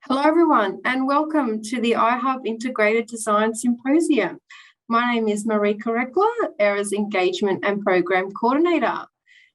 Hello everyone and welcome to the AIRAH Integrated Design Symposium. My name is Marie Korekla, AIRAH's Engagement and Program Coordinator.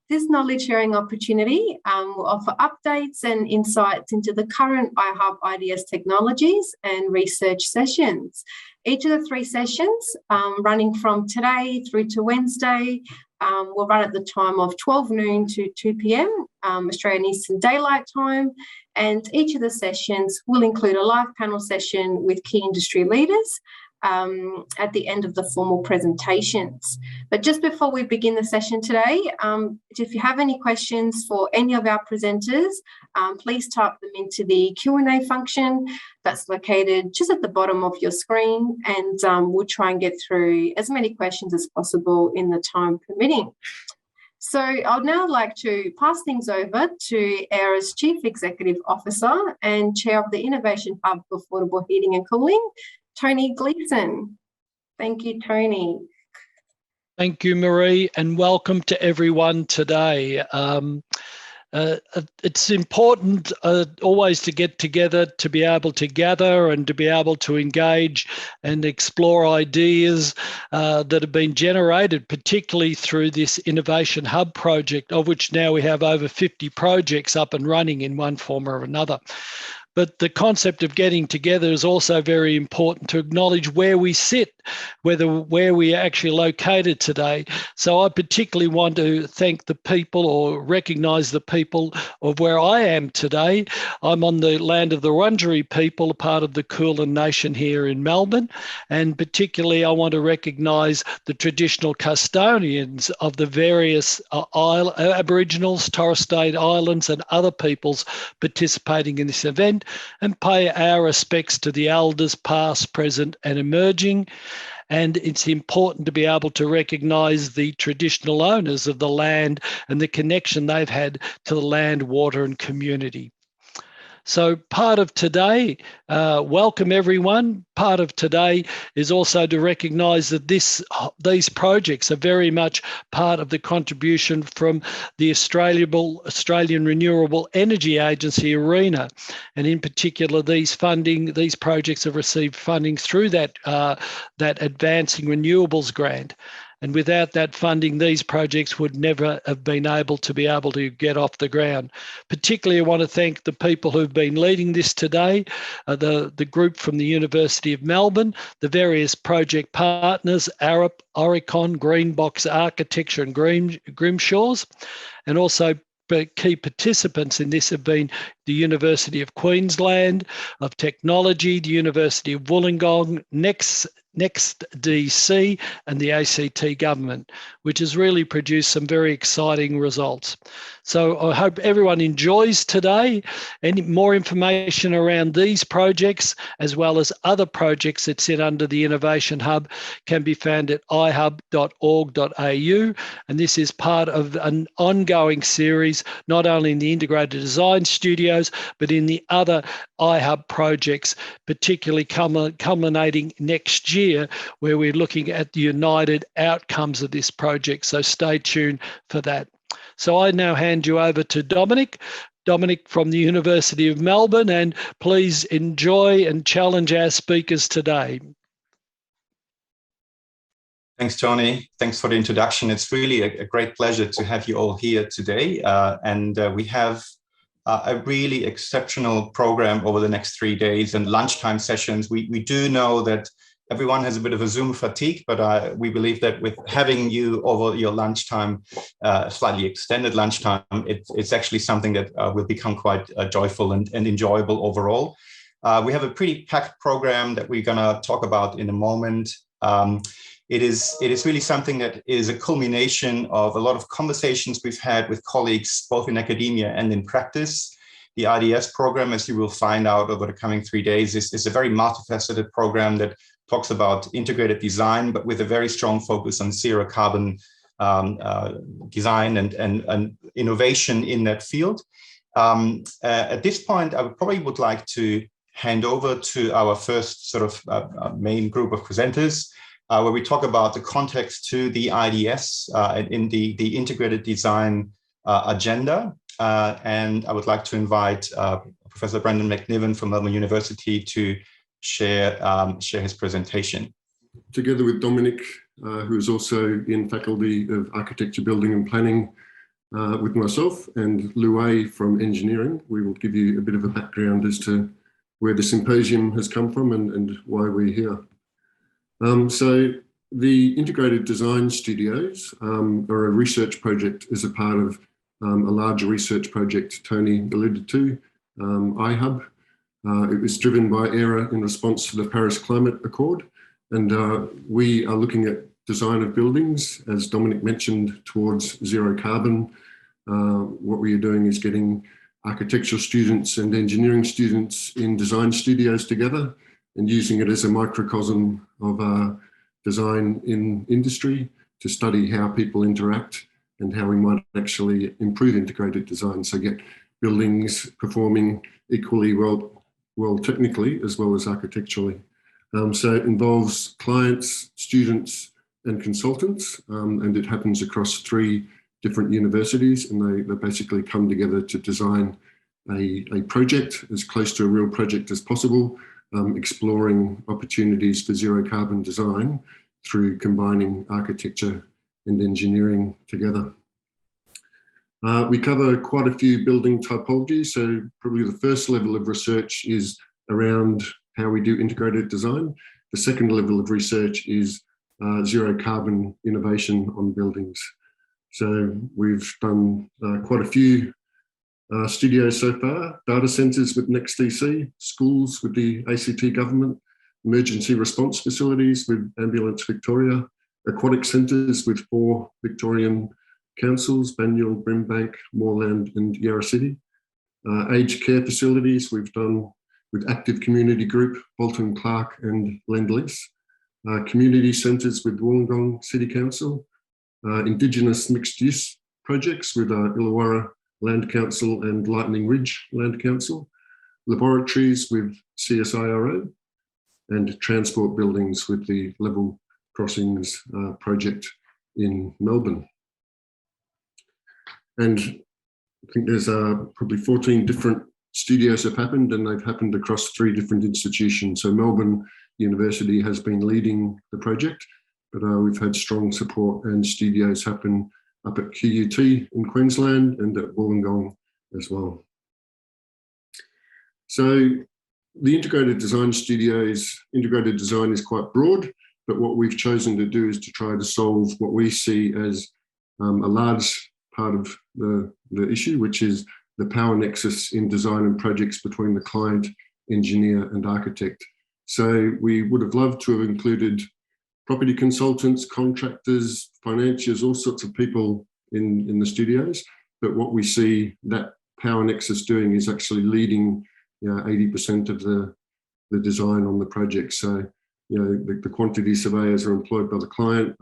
This knowledge sharing opportunity will offer updates and insights into the current AIRAH IDS technologies and research sessions. Each of the 3 sessions running from today through to Wednesday will run at the time of 12 noon to 2 p.m. Australian Eastern Daylight Time, and each of the sessions will include a live panel session with key industry leaders at the end of the formal presentations. But just before we begin the session today, if you have any questions for any of our presenters, please type them into the Q&A function that's located just at the bottom of your screen, and we'll try and get through as many questions as possible in the time permitting. So I'd now like to pass things over to AIRAH's Chief Executive Officer and Chair of the Innovation Hub for Affordable Heating and Cooling, Tony Gleeson. Thank you, Tony. Thank you, Marie, and welcome to everyone today. It's important always to get together, to be able to gather and to be able to engage and explore ideas that have been generated, particularly through this Innovation Hub project, of which now we have over 50 projects up and running in one form or another. But the concept of getting together is also very important to acknowledge where we sit, where we are actually located today. So I particularly want to thank the people, or recognise the people of where I am today. I'm on the land of the Wurundjeri people, a part of the Kulin Nation here in Melbourne. And particularly I want to recognise the traditional custodians of the various Aboriginals, Torres Strait Islands and other peoples participating in this event, and pay our respects to the elders past, present and emerging. And it's important to be able to recognise the traditional owners of the land and the connection they've had to the land, water and community. So part of today, welcome everyone. Part of today is also to recognise that these projects are very much part of the contribution from the Australian Renewable Energy Agency, ARENA, and in particular these projects have received funding through that Advancing Renewables grant. And without that funding, these projects would never have been able to get off the ground. Particularly, I want to thank the people who've been leading this today, the group from the University of Melbourne, the various project partners, Arup, Aurecon, Greenbox Architecture and Grimshaws, and also key participants in this have been the University of Queensland of Technology, the University of Wollongong, NEXTDC and the ACT government, which has really produced some very exciting results. So I hope everyone enjoys today. Any more information around these projects, as well as other projects that sit under the Innovation Hub, can be found at ihub.org.au. And this is part of an ongoing series, not only in the Integrated Design Studios, but in the other iHub projects, particularly culminating next year, where we're looking at the united outcomes of this project. So stay tuned for that. So I now hand you over to Dominic from the University of Melbourne, and please enjoy and challenge our speakers today. Thanks, Tony. Thanks for the introduction. It's really a great pleasure to have you all here today. We have a really exceptional program over the next 3 days and lunchtime sessions. We do know that everyone has a bit of a Zoom fatigue, but we believe that with having you over your lunchtime, slightly extended lunchtime, it's actually something that will become quite joyful and enjoyable overall. We have a pretty packed program that we're going to talk about in a moment. It is really something that is a culmination of a lot of conversations we've had with colleagues, both in academia and in practice. The IDS program, as you will find out over the coming 3 days, is a very multifaceted program that talks about integrated design, but with a very strong focus on zero carbon design and innovation in that field. At this point, I would like to hand over to our first sort of main group of presenters, where we talk about the context to the IDS in the integrated design agenda. and I would like to invite Professor Brendan McNiven from Melbourne University to share his presentation. Together with Dominic, who is also in Faculty of Architecture, Building and Planning with myself, and Luay from Engineering, we will give you a bit of a background as to where the symposium has come from and why we're here. So the Integrated Design Studios are a research project as a part of a larger research project Tony alluded to, iHub. It was driven by AIRAH in response to the Paris Climate Accord. And we are looking at design of buildings, as Dominic mentioned, towards zero carbon. What we are doing is getting architectural students and engineering students in design studios together and using it as a microcosm of design in industry to study how people interact and how we might actually improve integrated design. So get buildings performing equally well technically as well as architecturally. So it involves clients, students and consultants, and it happens across 3 different universities, and they basically come together to design a project as close to a real project as possible, exploring opportunities for zero carbon design through combining architecture and engineering together. We cover quite a few building typologies, so probably the first level of research is around how we do integrated design. The second level of research is zero carbon innovation on buildings. So we've done quite a few studios so far, data centres with NEXTDC, schools with the ACT government, emergency response facilities with Ambulance Victoria, aquatic centres with 4 Victorian councils, Banyule, Brimbank, Moreland and Yarra City. Aged care facilities we've done with Active Community Group, Bolton Clark and Lendlease. Community centres with Wollongong City Council. Indigenous mixed use projects with Illawarra Land Council and Lightning Ridge Land Council. Laboratories with CSIRO and transport buildings with the Level Crossings project in Melbourne. And I think there's probably 14 different studios have happened, and they've happened across 3 different institutions. So Melbourne University has been leading the project, but we've had strong support and studios happen up at QUT in Queensland and at Wollongong as well. So the Integrated Design Studios, integrated design is quite broad, but what we've chosen to do is to try to solve what we see as a large part of the issue, which is the power nexus in design and projects between the client, engineer and architect. So we would have loved to have included property consultants, contractors, financiers, all sorts of people in the studios. But what we see that power nexus doing is actually leading 80% of the design on the project. So, the quantity surveyors are employed by the client.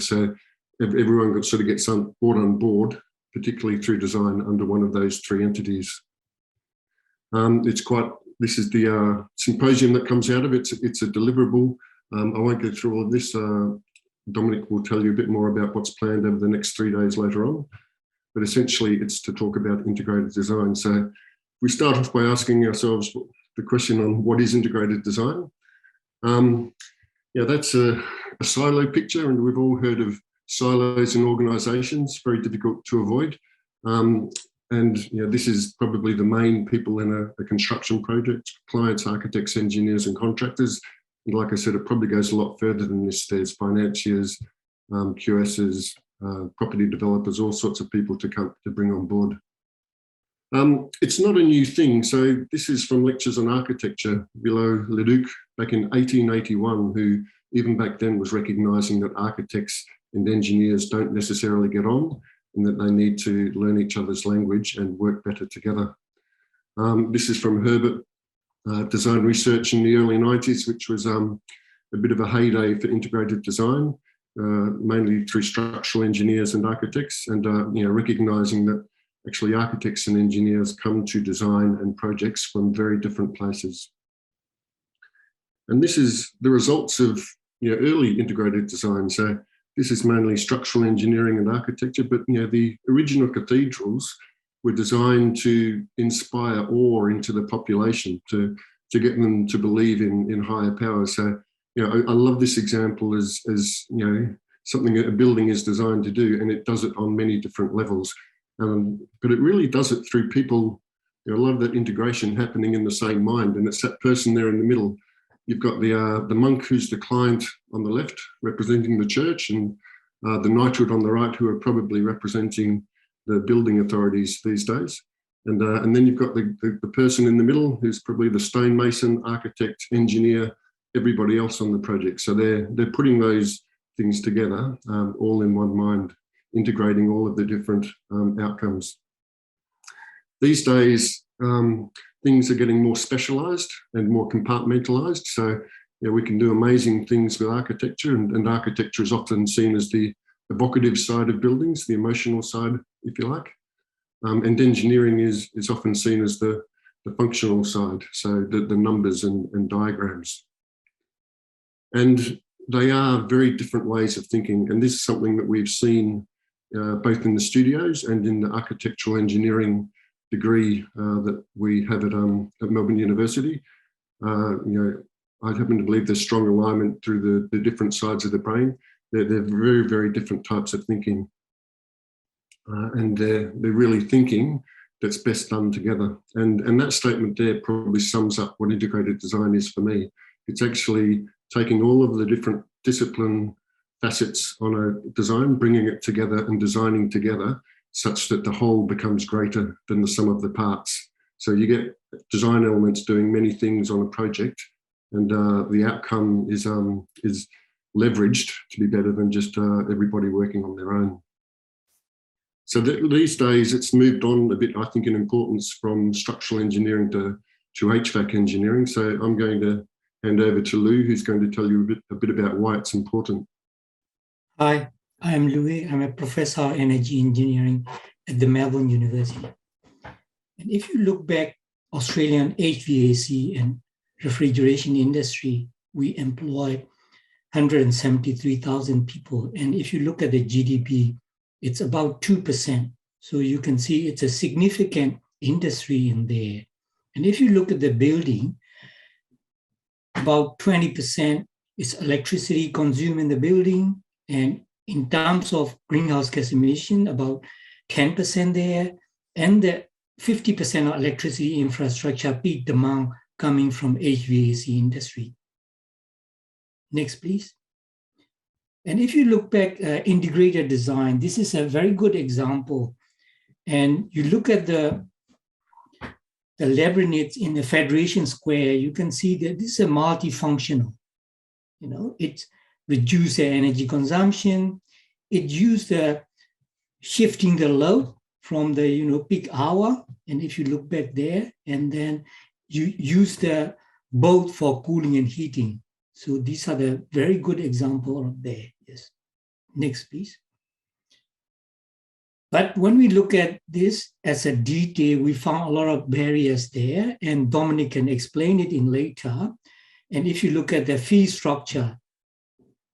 So everyone sort of gets brought on board, particularly through design under one of those 3 entities. This is the symposium that comes out of it. It's a deliverable. I won't go through all of this. Dominic will tell you a bit more about what's planned over the next 3 days later on. But essentially, it's to talk about integrated design. So we start off by asking ourselves the question on what is integrated design. That's a silo picture, and we've all heard of silos in organisations, very difficult to avoid. This is probably the main people in a construction project: clients, architects, engineers and contractors. And like I said, it probably goes a lot further than this. There's financiers, QSs, property developers, all sorts of people to bring on board. It's not a new thing. So this is from Lectures on Architecture below Leduc back in 1881, who even back then was recognising that architects and engineers don't necessarily get on and that they need to learn each other's language and work better together. This is from Herbert, Design Research in the early 90s, which was a bit of a heyday for integrated design, mainly through structural engineers and architects, and recognising that actually architects and engineers come to design and projects from very different places. And this is the results of early integrated design. So this is mainly structural engineering and architecture, but the original cathedrals were designed to inspire awe into the population, to get them to believe in higher power. So, you know, I love this example as you know, something that a building is designed to do, and it does it on many different levels. But it really does it through people. You know, a lot of that integration happening in the same mind, and it's that person there in the middle. You've got the monk who's the client on the left, representing the church, and the knighthood on the right, who are probably representing the building authorities these days. And then you've got the person in the middle, who's probably the stonemason, architect, engineer, everybody else on the project. So they're putting those things together, all in one mind, integrating all of the different outcomes. These days, things are getting more specialised and more compartmentalised. So, you know, we can do amazing things with architecture, and architecture is often seen as the evocative side of buildings, the emotional side, if you like. And engineering is often seen as the functional side, so the numbers and diagrams. And they are very different ways of thinking. And this is something that we've seen both in the studios and in the architectural engineering degree that we have at Melbourne University. You know, I happen to believe there's strong alignment through the different sides of the brain. They're very, very different types of thinking. And they're really thinking that's best done together. And that statement there probably sums up what integrated design is for me. It's actually taking all of the different discipline facets on a design, bringing it together and designing together such that the whole becomes greater than the sum of the parts. So you get design elements doing many things on a project, and the outcome is leveraged to be better than just everybody working on their own. So these days it's moved on a bit, I think, in importance from structural engineering to HVAC engineering. So I'm going to hand over to Lou, who's going to tell you a bit about why it's important. Hi, I am Louis. I'm a professor of energy engineering at the Melbourne University. And if you look back, Australian HVAC and refrigeration industry, we employ 173,000 people. And if you look at the GDP, it's about 2%. So you can see it's a significant industry in there. And if you look at the building, about 20% is electricity consumed in the building. And in terms of greenhouse gas emission, about 10% there. And the 50% of electricity infrastructure peak demand coming from HVAC industry. Next, please. And if you look back, integrated design, this is a very good example. And you look at the labyrinth in the Federation Square, you can see that this is a multifunctional. You know, it reduces the energy consumption. It used the shifting the load from the peak hour. And if you look back there, and then you use the both for cooling and heating. So these are the very good example of there. Yes. Next, please. But when we look at this as a detail, we found a lot of barriers there, and Dominic can explain it in later. And if you look at the fee structure,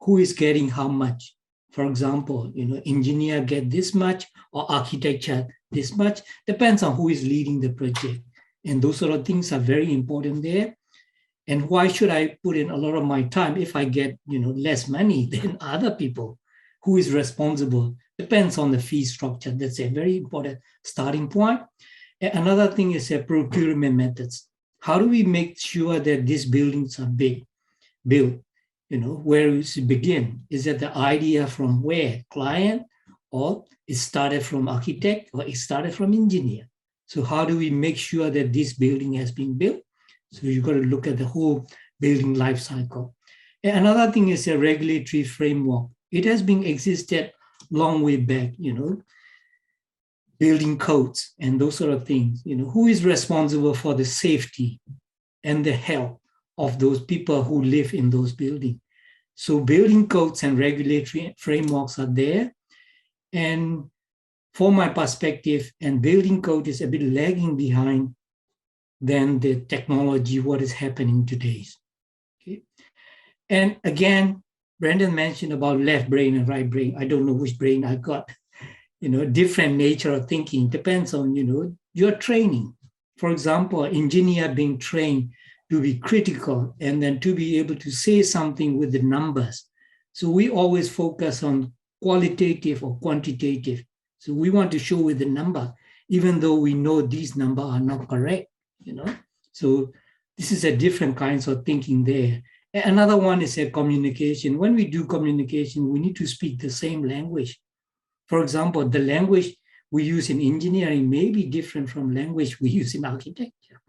who is getting how much? For example, engineer get this much, or architecture this much, depends on who is leading the project. And those sort of things are very important there. And why should I put in a lot of my time if I get less money than other people? Who is responsible? Depends on the fee structure. That's a very important starting point. Another thing is procurement methods. How do we make sure that these buildings are built? Where does it begin? Is it the idea from where? Client, or it started from architect, or it started from engineer? So how do we make sure that this building has been built? So you've got to look at the whole building life cycle. Another thing is a regulatory framework. It has been existed long way back, building codes and those sort of things. Who is responsible for the safety and the health of those people who live in those buildings? So building codes and regulatory frameworks are there. And from my perspective, and building code is a bit lagging behind than the technology, what is happening today. Okay. And again, Brandon mentioned about left brain and right brain. I don't know which brain I got. different nature of thinking. Depends on, your training. For example, engineer being trained to be critical and then to be able to say something with the numbers. So we always focus on qualitative or quantitative. So we want to show with the number, even though we know these numbers are not correct, So this is a different kinds of thinking there. Another one is a communication. When we do communication, we need to speak the same language. For example, the language we use in engineering may be different from language we use in architecture.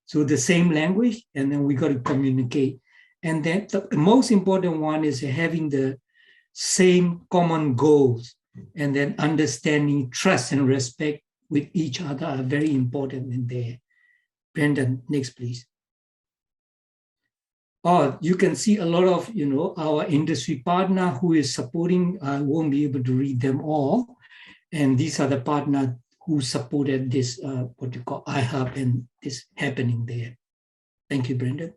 So the same language, and then we got to communicate. And then the most important one is having the same common goals, and then understanding, trust, and respect with each other are very important in there. Brendan, next, please. Oh, you can see a lot of, our industry partner who is supporting. I won't be able to read them all. And these are the partners who supported this, what you call AIRAH, and this happening there. Thank you, Brendan.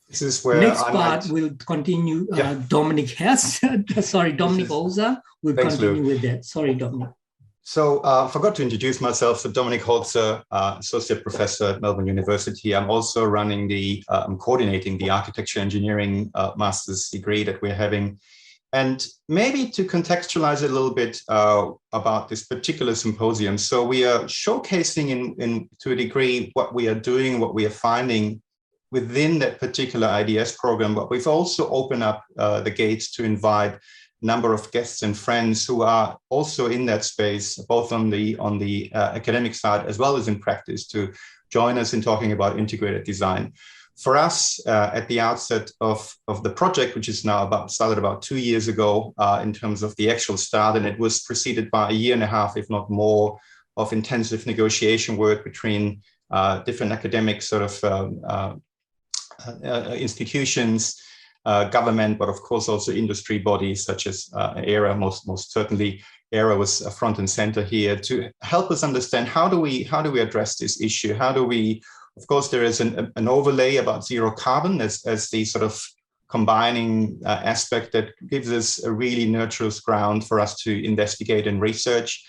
This is where next part will continue. Dominic has, Dominic Holzer will continue with that. Sorry, Dominic. So I forgot to introduce myself. So Dominic Holzer, Associate Professor at Melbourne University. I'm also running I'm coordinating the Architecture Engineering Master's degree that we're having. And maybe to contextualize a little bit about this particular symposium. So we are showcasing to a degree what we are doing, what we are finding within that particular IDS program, but we've also opened up the gates to invite a number of guests and friends who are also in that space, both on the academic side as well as in practice, to join us in talking about integrated design. For us, at the outset of the project, which is now started about 2 years ago in terms of the actual start, and it was preceded by a year and a half, if not more, of intensive negotiation work between different academic sort of institutions, government, but of course also industry bodies such as AIRAH. Most certainly, AIRAH was front and center here to help us understand how do we address this issue. How do we, of course, there is an overlay about zero carbon as the sort of combining aspect that gives us a really nurturous ground for us to investigate and research.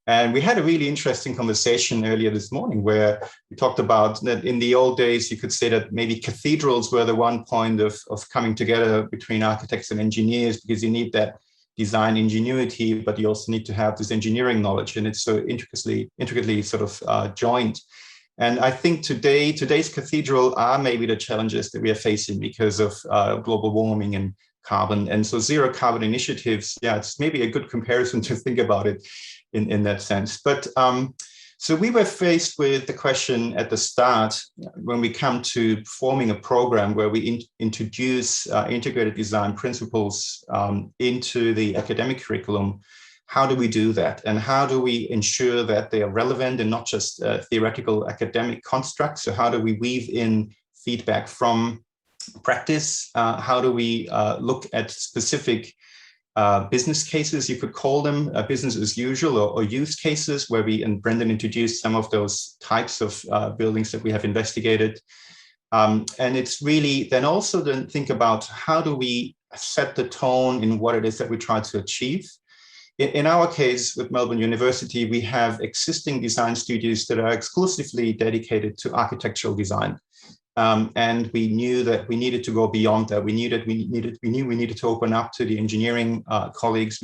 And we had a really interesting conversation earlier this morning where we talked about that in the old days, you could say that maybe cathedrals were the one point of coming together between architects and engineers, because you need that design ingenuity, but you also need to have this engineering knowledge, and it's so intricately sort of joined. And I think today's cathedral are maybe the challenges that we are facing because of global warming and carbon. And so zero carbon initiatives, it's maybe a good comparison to think about it in that sense. But so we were faced with the question at the start when we come to forming a program where we introduce integrated design principles into the academic curriculum. How do we do that? And how do we ensure that they are relevant and not just theoretical academic constructs? So how do we weave in feedback from practice? How do we look at specific business cases, you could call them business as usual or use cases, where and Brendan introduced some of those types of buildings that we have investigated. And it's really then also think about how do we set the tone in what it is that we try to achieve. In our case with Melbourne University, we have existing design studios that are exclusively dedicated to architectural design. And we knew that we needed to go beyond that. We knew we needed to open up to the engineering colleagues.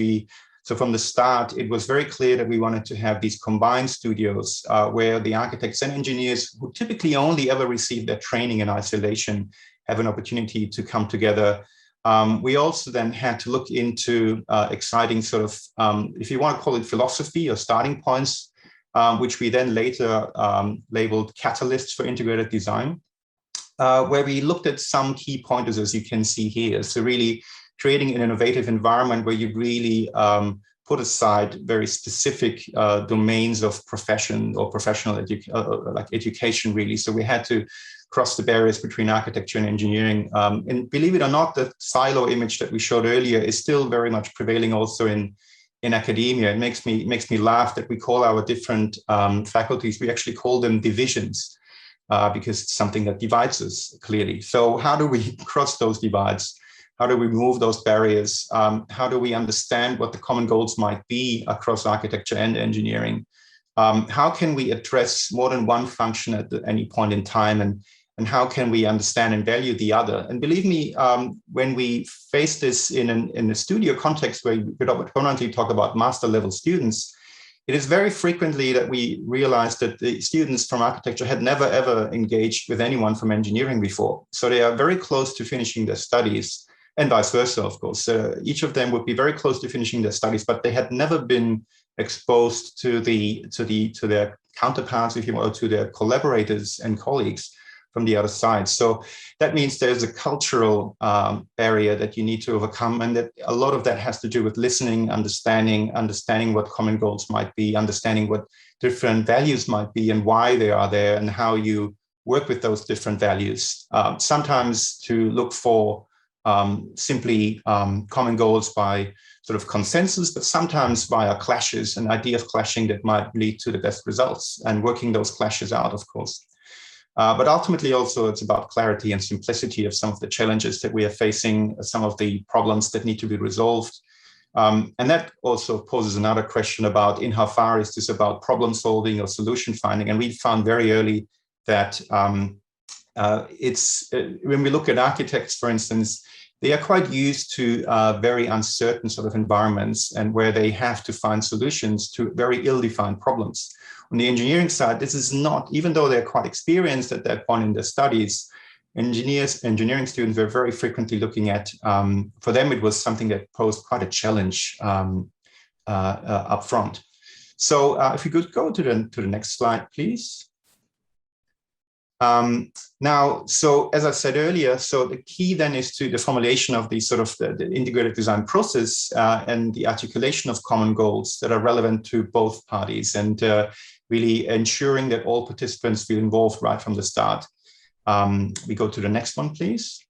So from the start, it was very clear that we wanted to have these combined studios where the architects and engineers who typically only ever receive their training in isolation have an opportunity to come together. We also then had to look into exciting sort of, if you want to call it philosophy or starting points, which we then later labeled catalysts for integrated design. Where we looked at some key pointers, as you can see here. So really creating an innovative environment where you really put aside very specific domains of profession or professional education, really. So we had to cross the barriers between architecture and engineering. And believe it or not, the silo image that we showed earlier is still very much prevailing also in academia. It makes me laugh that we call our different faculties, we actually call them divisions. Because it's something that divides us clearly. So how do we cross those divides? How do we remove those barriers? How do we understand what the common goals might be across architecture and engineering? How can we address more than one function at any point in time? And how can we understand and value the other? And believe me, when we face this in a studio context where we predominantly talk about master level students, it is very frequently that we realize that the students from architecture had never, ever engaged with anyone from engineering before. So they are very close to finishing their studies, and vice versa, of course. Each of them would be very close to finishing their studies, but they had never been exposed to their counterparts, if you will, or to their collaborators and colleagues from the other side. So that means there's a cultural barrier that you need to overcome, and that a lot of that has to do with listening, understanding what common goals might be, understanding what different values might be and why they are there, and how you work with those different values. Sometimes to look for simply common goals by sort of consensus, but sometimes via clashes and ideas clashing that might lead to the best results, and working those clashes out, of course. But ultimately also it's about clarity and simplicity of some of the challenges that we are facing, some of the problems that need to be resolved. And that also poses another question about in how far is this about problem solving or solution finding. And we found very early that when we look at architects, for instance, they are quite used to very uncertain sort of environments, and where they have to find solutions to very ill-defined problems. On the engineering side, this is not, even though they're quite experienced at that point in their studies, engineering students were very frequently looking at, for them, it was something that posed quite a challenge up front. So if we could go to the next slide, please. Now, so as I said earlier, so the key then is to the formulation of the sort of the integrated design process and the articulation of common goals that are relevant to both parties, and really ensuring that all participants feel involved right from the start. We go to the next one, please.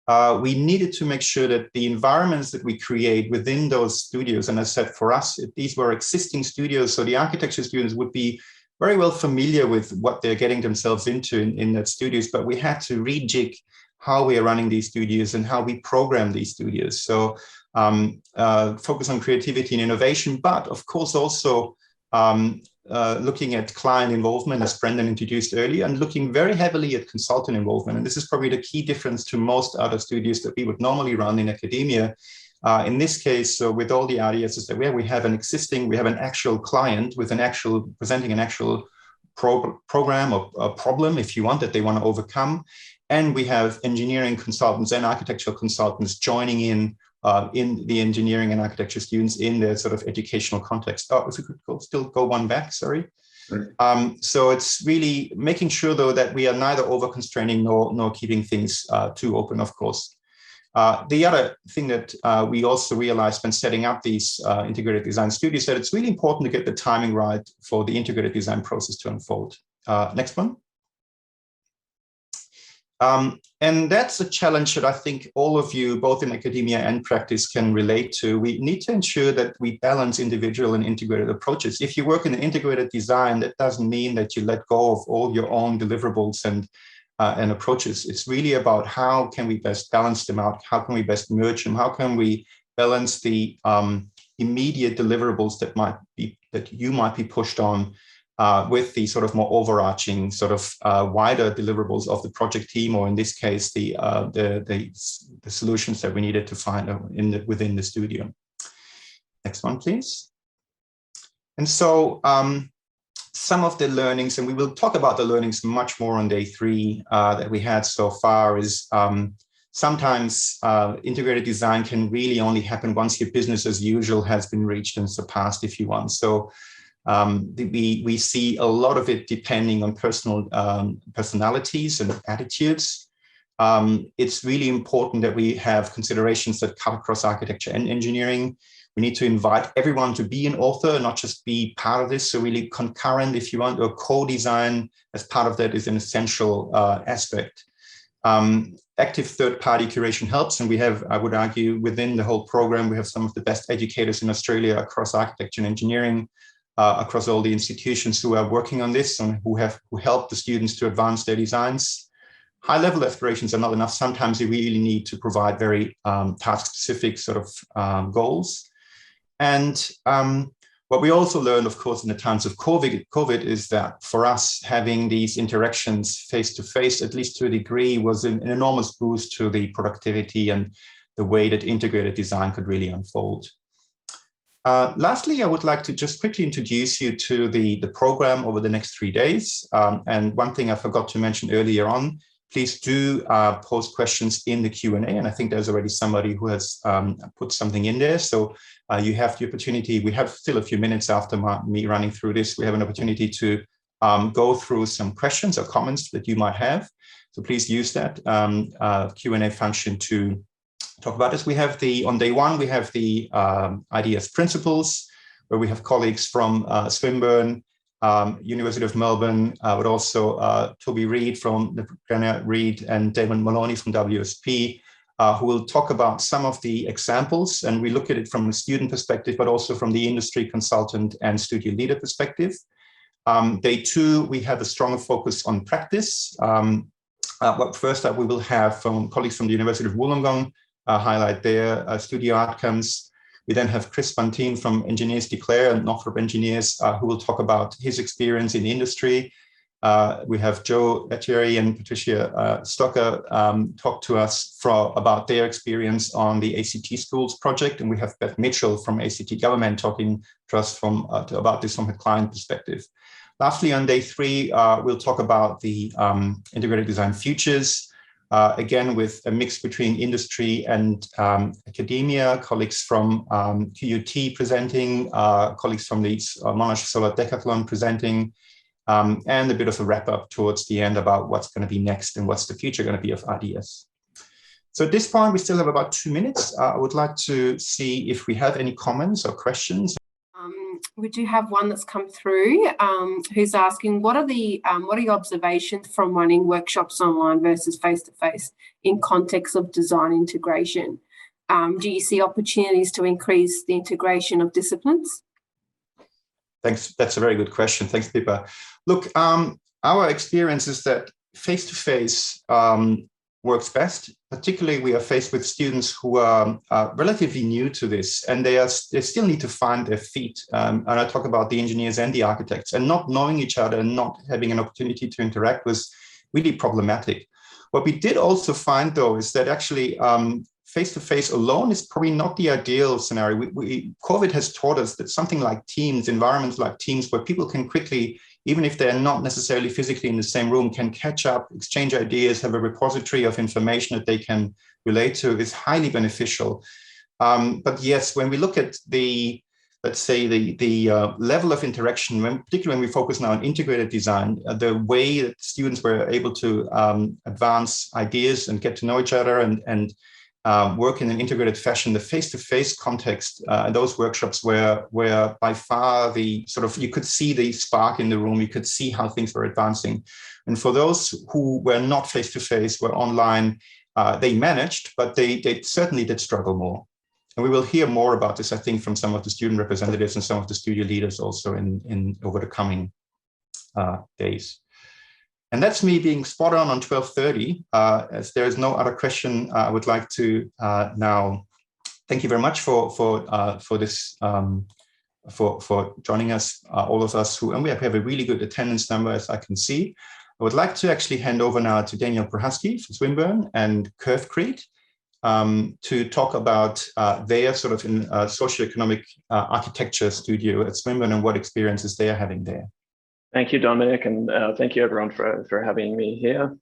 We needed to make sure that the environments that we create within those studios, and as I said, for us, these were existing studios, so the architecture students would be very well familiar with what they're getting themselves into in that studios, but we had to rejig how we are running these studios and how we program these studios. So focus on creativity and innovation, but of course also looking at client involvement, as Brendan introduced earlier, and looking very heavily at consultant involvement. And this is probably the key difference to most other studios that we would normally run in academia. In this case, so with all the ideas, is that we have an actual client with presenting an actual program or a problem, if you want, that they want to overcome. And we have engineering consultants and architectural consultants joining in the engineering and architecture students in their sort of educational context. Oh, if we could still go one back, sorry. So it's really making sure, though, that we are neither over-constraining nor keeping things too open, of course. The other thing that we also realized when setting up these integrated design studios, that it's really important to get the timing right for the integrated design process to unfold. Next one. And that's a challenge that I think all of you, both in academia and practice, can relate to. We need to ensure that we balance individual and integrated approaches. If you work in an integrated design, that doesn't mean that you let go of all your own deliverables and approaches. It's really about how can we best balance them out? How can we best merge them? How can we balance the immediate deliverables that you might be pushed on with the sort of more overarching sort of wider deliverables of the project team, or in this case, the solutions that we needed to find within the studio. Next one, please. And so some of the learnings, and we will talk about the learnings much more on day 3 that we had so far, is sometimes integrated design can really only happen once your business as usual has been reached and surpassed, if you want. So we see a lot of it depending on personalities and attitudes. It's really important that we have considerations that cut across architecture and engineering. We need to invite everyone to be an author, not just be part of this. So really concurrent, if you want, or co-design as part of that is an essential aspect. Active third-party curation helps, and we have, I would argue, within the whole program, we have some of the best educators in Australia across architecture and engineering, across all the institutions who are working on this and who help the students to advance their designs. high-level aspirations are not enough. Sometimes you really need to provide very task-specific sort of goals. And what we also learned, of course, in the times of COVID is that for us, having these interactions face-to-face, at least to a degree, was an enormous boost to the productivity and the way that integrated design could really unfold. Lastly, I would like to just quickly introduce you to the program over the next 3 days. And one thing I forgot to mention earlier on, please do post questions in the Q&A. And I think there's already somebody who has put something in there. So you have the opportunity, we have still a few minutes after me running through this, we have an opportunity to go through some questions or comments that you might have. So please use that Q&A function to talk about this. We have on day one, we have the ideas principles, where we have colleagues from Swinburne, University of Melbourne, but also Toby Reid from the Granite Reid and Damon Maloney from WSP, who will talk about some of the examples. And we look at it from a student perspective, but also from the industry consultant and studio leader perspective. Day two, we have a stronger focus on practice. First up, we will have from colleagues from the University of Wollongong highlight their studio outcomes. We then have Chris Bunteen from Engineers Declare and Northrop Engineers, who will talk about his experience in the industry. We have Joe Lettieri and Patricia Stocker talk to us about their experience on the ACT Schools project. And we have Beth Mitchell from ACT Government talking to us about this from a client perspective. Lastly, on day three, we'll talk about the integrated design futures. Again, with a mix between industry and academia, colleagues from QUT presenting, colleagues from the Monash Solar Decathlon presenting, and a bit of a wrap up towards the end about what's going to be next and what's the future going to be of RDS. So at this point, we still have about 2 minutes. I would like to see if we have any comments or questions. We do have one that's come through who's asking, what are your observations from running workshops online versus face-to-face in context of design integration? Do you see opportunities to increase the integration of disciplines? Thanks. That's a very good question. Thanks, Pippa. Look, our experience is that face-to-face works best. Particularly, we are faced with students who are relatively new to this, and they still need to find their feet. And I talk about the engineers and the architects, and not knowing each other and not having an opportunity to interact was really problematic. What we did also find, though, is that actually face-to-face alone is probably not the ideal scenario. COVID has taught us that something like Teams, environments like Teams, where people can quickly, even if they're not necessarily physically in the same room, can catch up, exchange ideas, have a repository of information that they can relate to, is highly beneficial. But yes, when we look at let's say the level of interaction, particularly when we focus now on integrated design, the way that students were able to advance ideas and get to know each other and work in an integrated fashion, the face-to-face context, those workshops were by far the sort of, you could see the spark in the room, you could see how things were advancing. And for those who were not face-to-face, were online, they managed, but they certainly did struggle more. And we will hear more about this, I think, from some of the student representatives and some of the studio leaders also in over the coming days. And that's me being spot on 12:30. As there is no other question, I would like to now thank you very much for this for joining us, all of us and we have a really good attendance number, as I can see. I would like to actually hand over now to Daniel Prohaski from Swinburne and Curvecreate to talk about their sort of socioeconomic architecture studio at Swinburne and what experiences they are having there. Thank you, Dominic, and thank you everyone for having me here.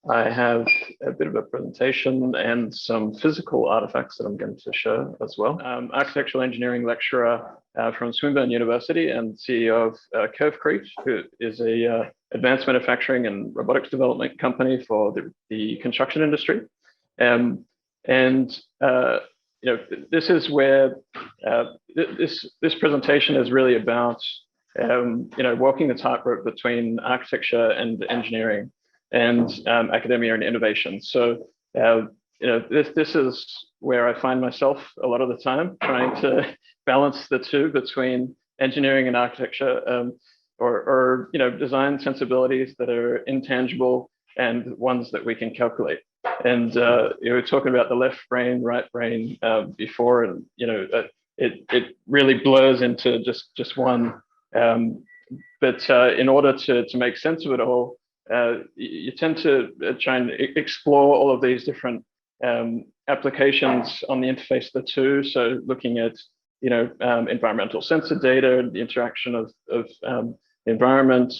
I have a bit of a presentation and some physical artifacts that I'm going to show as well. Architectural engineering lecturer from Swinburne University and CEO of Curvecrete, who is a advanced manufacturing and robotics development company for the construction industry. You know, this is where this presentation is really about you know, walking the tightrope between architecture and engineering and academia and innovation. So, you know, this is where I find myself a lot of the time, trying to balance the two between engineering and architecture, or you know, design sensibilities that are intangible and ones that we can calculate. And you were talking about the left brain, right brain before, and it really blurs into just one. But in order to make sense of it all, you tend to try and explore all of these different applications on the interface of the two. So looking at environmental sensor data, the interaction of environment,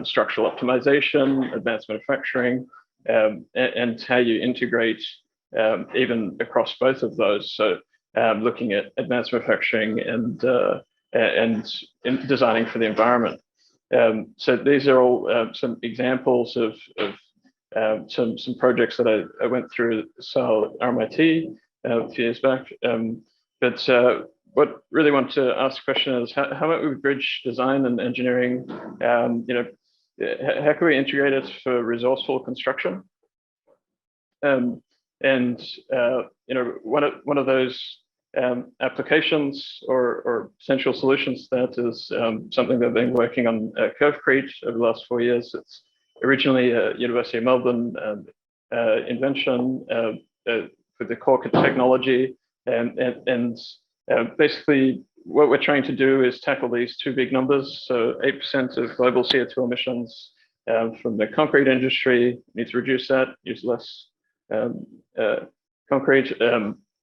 structural optimization, advanced manufacturing, and how you integrate even across both of those. So looking at advanced manufacturing and designing for the environment. So these are all some examples of some projects that I went through at RMIT a few years back. But what really want to ask the question is how might we bridge design and engineering? How can we integrate it for resourceful construction? And one of those applications or potential solutions to that is something that I've been working on Curvecreate over the last 4 years. It's originally a University of Melbourne invention with the core technology, and basically what we're trying to do is tackle these two big numbers. So 8% of global CO2 emissions from the concrete industry, need to reduce that, use less concrete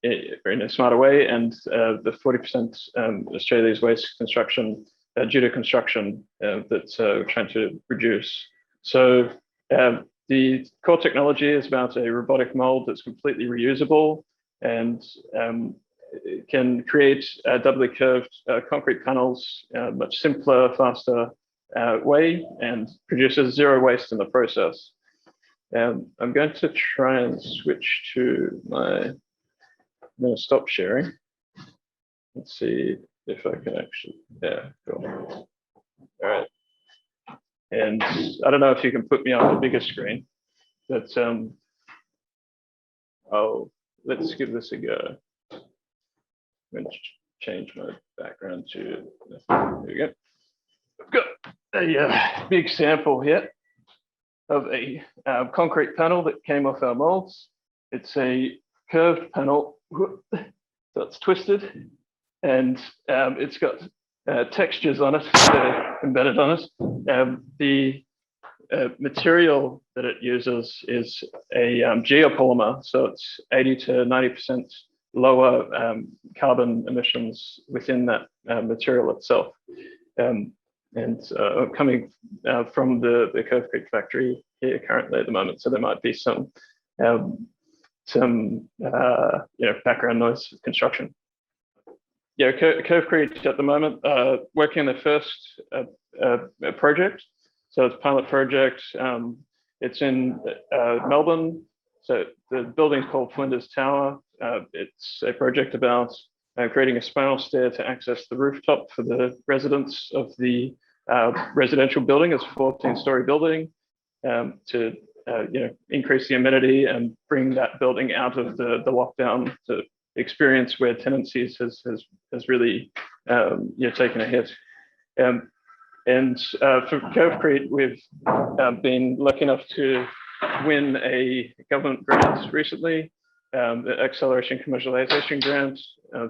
in a smarter way, and the 40% Australia's waste construction due to construction that we're trying to reduce. So the core technology is about a robotic mold that's completely reusable and can create doubly curved concrete panels much simpler, faster way, and produces zero waste in the process. I'm going to try and switch to my, I'm going to stop sharing. Let's see if I can actually, yeah, cool. All right. And I don't know if you can put me on the bigger screen, but let's give this a go. I'm going to change my background to, there we go. I've got a big sample here of a concrete panel that came off our molds. It's a curved panel, so it's twisted, and it's got textures on it, embedded on it. The material that it uses is a geopolymer, so it's 80 to 90% lower carbon emissions within that material itself. And coming from the Curvecreate factory here currently at the moment, so there might be some background noise with construction. Yeah, Curvecreate at the moment working on the first project. So it's a pilot project. It's in Melbourne. So the building's called Flinders Tower. It's a project about creating a spiral stair to access the rooftop for the residents of the residential building. It's a 14-story building to increase the amenity and bring that building out of the lockdown to experience where tenancies has really taken a hit. And for Curvecreate, we've been lucky enough to win a government grant recently, the Acceleration Commercialization Grant.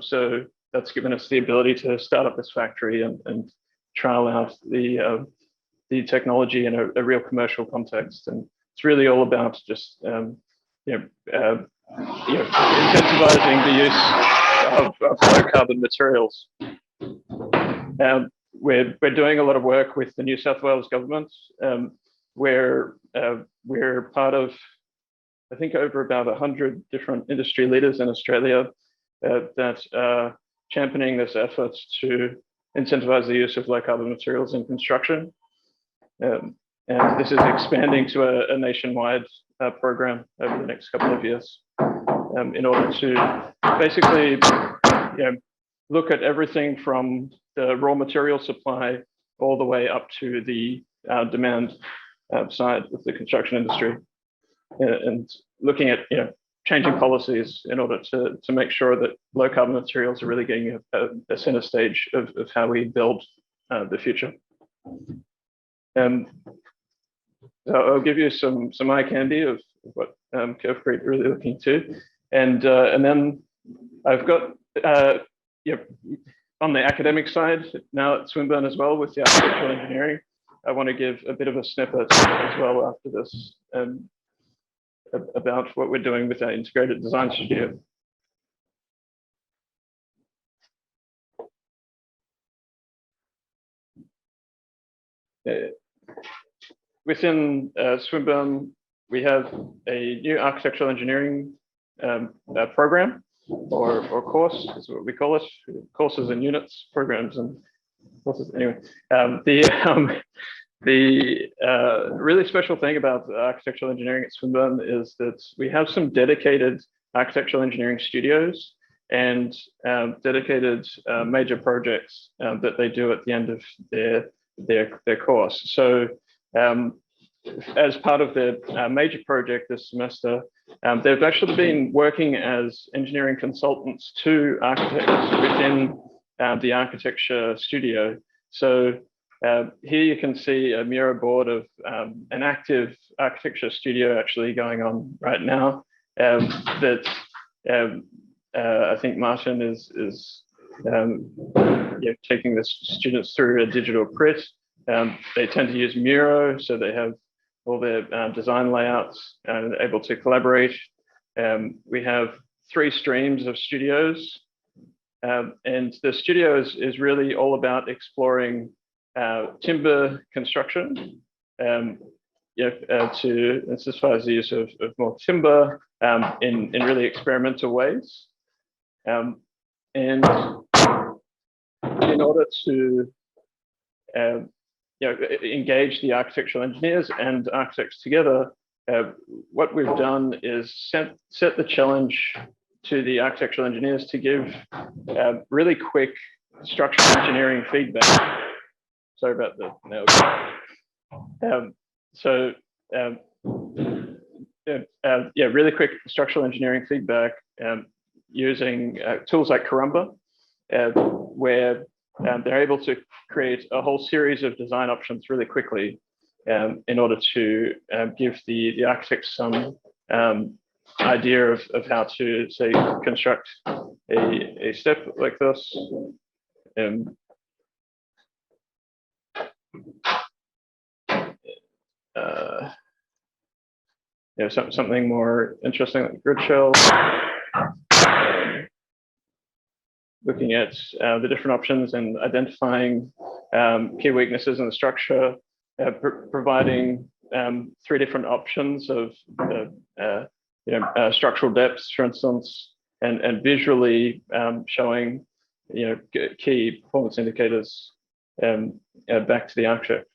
So that's given us the ability to start up this factory and trial out the technology in a real commercial context. And it's really all about just incentivizing the use of low carbon materials. We're doing a lot of work with the New South Wales government, where we're part of, I think, over about 100 different industry leaders in Australia that are championing this effort to incentivize the use of low carbon materials in construction. And this is expanding to a nationwide program over the next couple of years in order to basically look at everything from the raw material supply all the way up to the demand side of the construction industry, and looking at changing policies in order to make sure that low carbon materials are really getting a center stage of how we build the future. So I'll give you some eye candy of what Curvecreate really looking to, and then I've got on the academic side now at Swinburne as well with the architectural engineering. I want to give a bit of a snippet as well after this about what we're doing with our integrated design studio. Within Swinburne, we have a new architectural engineering program or course is what we call it. Courses and units, programs and courses. Anyway, the really special thing about architectural engineering at Swinburne is that we have some dedicated architectural engineering studios and dedicated major projects that they do at the end of their course. So as part of their major project this semester, they've actually been working as engineering consultants to architects within the architecture studio. So here you can see a mirror board of an active architecture studio actually going on right now. That I think Martin is taking the students through a digital print. They tend to use Miro, so they have all their design layouts and able to collaborate. We have 3 streams of studios, and the studio is really all about exploring timber construction to incentivize the use of more timber in really experimental ways. And in order to engage the architectural engineers and architects together, what we've done is set the challenge to the architectural engineers to give really quick structural engineering feedback. Sorry about the really quick structural engineering feedback using tools like Karumba, where they're able to create a whole series of design options really quickly in order to give the architects some idea of how to, say, construct a step like this. Something more interesting like grid shell. Looking at the different options and identifying key weaknesses in the structure, providing 3 different options of structural depths, for instance, and visually showing key performance indicators back to the architect.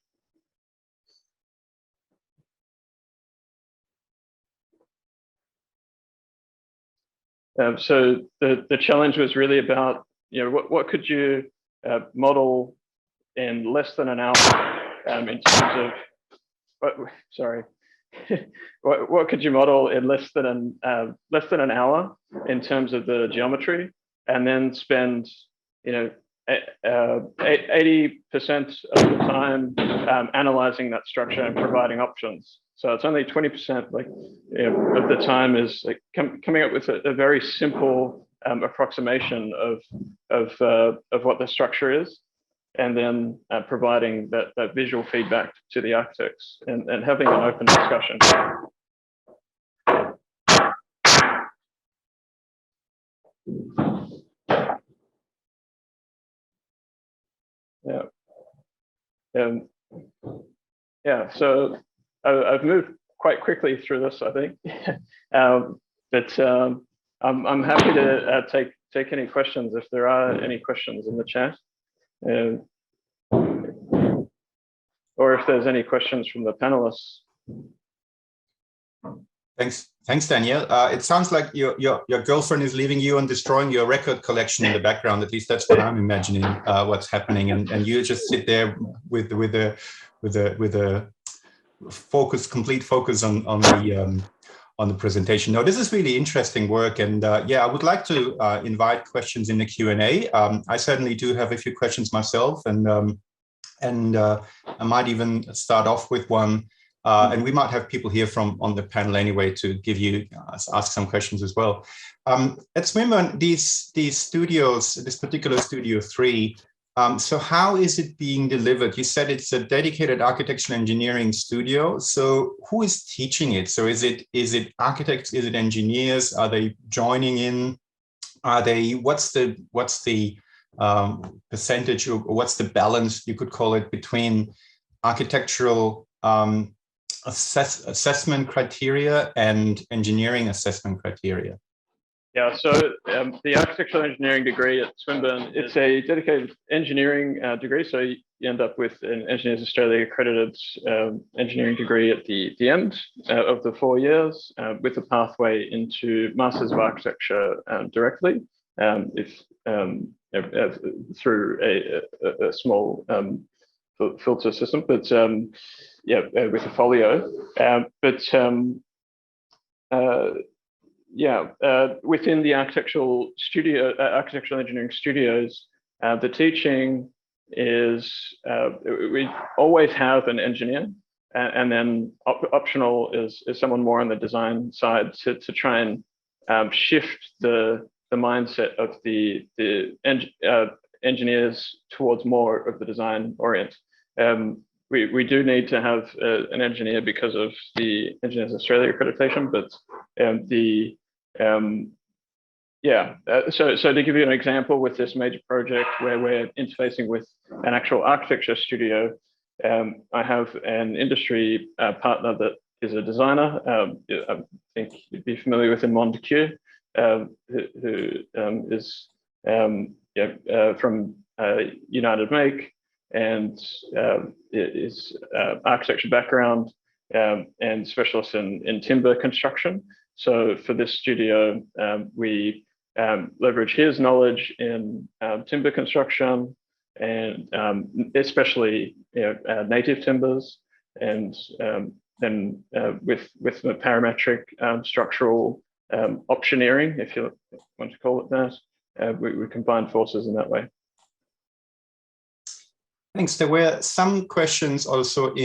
So the challenge was really about what could you model in less than an hour in terms of what could you model in less than an hour in terms of the geometry, and then spend 80% of the time analyzing that structure and providing options. So it's only 20% of the time is coming up with a very simple approximation of what the structure is, and then providing that visual feedback to the architects and having an open discussion. So I've moved quite quickly through this, I think, but I'm happy to take any questions if there are any questions in the chat, or if there's any questions from the panelists. Thanks, Daniel. It sounds like your girlfriend is leaving you and destroying your record collection in the background. At least that's what I'm imagining. What's happening, and you just sit there with a complete focus on the presentation. Now, this is really interesting work, and I would like to invite questions in the Q&A. I certainly do have a few questions myself, and I might even start off with one And we might have people here from on the panel anyway to give you ask some questions as well. At Swinburne, these studios, this particular Studio 3, so how is it being delivered? You said it's a dedicated architectural engineering studio. So who is teaching it? So is it architects? Is it engineers? Are they joining in? Are they? What's the percentage, or what's the balance, you could call it, between architectural assessment criteria and engineering assessment criteria? Yeah, so the architectural engineering degree at Swinburne, it's a dedicated engineering degree. So you end up with an Engineers Australia accredited engineering degree at the end of the 4 years, with a pathway into Masters of Architecture directly, through a small filter system, but with a folio. Within the architectural engineering studios, the teaching is we always have an engineer, and then optional is someone more on the design side to try and shift the mindset of the engineers towards more of the design orient. We do need to have an engineer because of the Engineers Australia accreditation, but so to give you an example, with this major project where we're interfacing with an actual architecture studio, I have an industry partner that is a designer. I think you'd be familiar with him, Montague, who is from United Make, and is architecture background and specialist in timber construction. So for this studio, we leverage his knowledge in timber construction, and especially native timbers, and then with the parametric structural optioneering, if you want to call it that, we combine forces in that way. Thanks. There were some questions also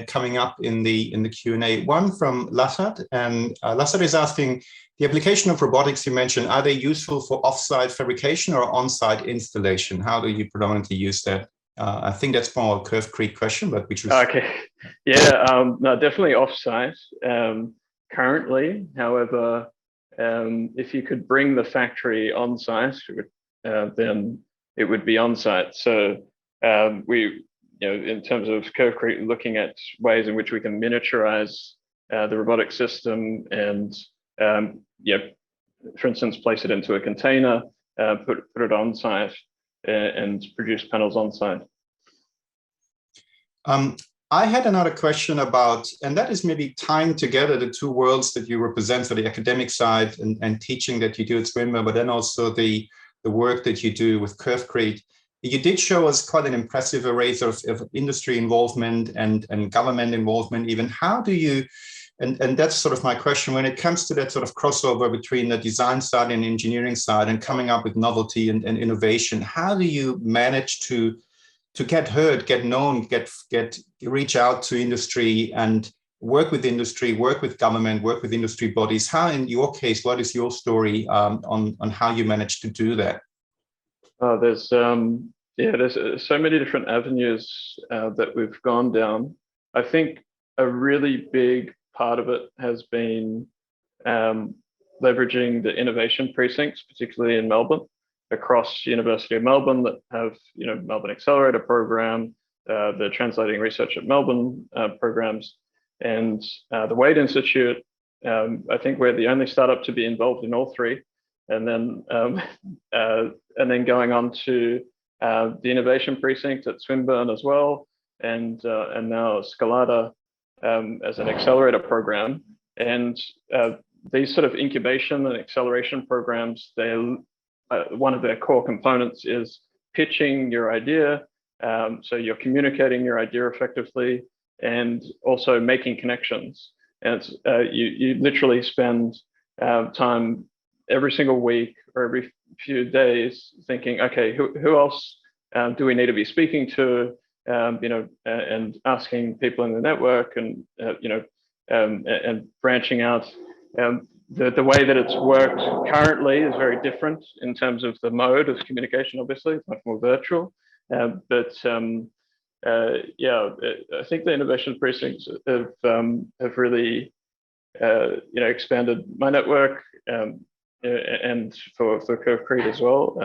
coming up in the Q&A. One from Lassad, and Lassad is asking, the application of robotics you mentioned, are they useful for off-site fabrication or on-site installation? How do you predominantly use that? I think that's more a Curvecreate question, but which was okay. Yeah, no, definitely off-site. Currently, however, if you could bring the factory on-site, then it would be on-site. So we, in terms of Curvecreate, looking at ways in which we can miniaturize the robotic system, and for instance, place it into a container, put it on site, and produce panels on site. I had another question about, and that is maybe tying together the two worlds that you represent, for the academic side and teaching that you do at Swinburne, but then also the work that you do with Curvecreate. You did show us quite an impressive array of industry involvement and government involvement even. How do you, and that's sort of my question, when it comes to that sort of crossover between the design side and engineering side and coming up with novelty and innovation, how do you manage to get heard, get known, reach out to industry and work with industry, work with government, work with industry bodies? How, in your case, what is your story on how you managed to do that? There's so many different avenues that we've gone down. I think a really big part of it has been leveraging the innovation precincts, particularly in Melbourne, across University of Melbourne, that have Melbourne Accelerator program, the Translating Research at Melbourne programs, and the Wade Institute. I think we're the only startup to be involved in all three. And then going on to the innovation precinct at Swinburne as well, and now Scalata as an accelerator program. And these sort of incubation and acceleration programs, one of their core components is pitching your idea, so you're communicating your idea effectively, and also making connections. And you literally spend time every single week or every few days thinking, okay, who else do we need to be speaking to? and asking people in the network and, and branching out. The way that it's worked currently is very different in terms of the mode of communication, obviously, it's much more virtual. I think the innovation precincts have really, expanded my network and for Curvecreate as well.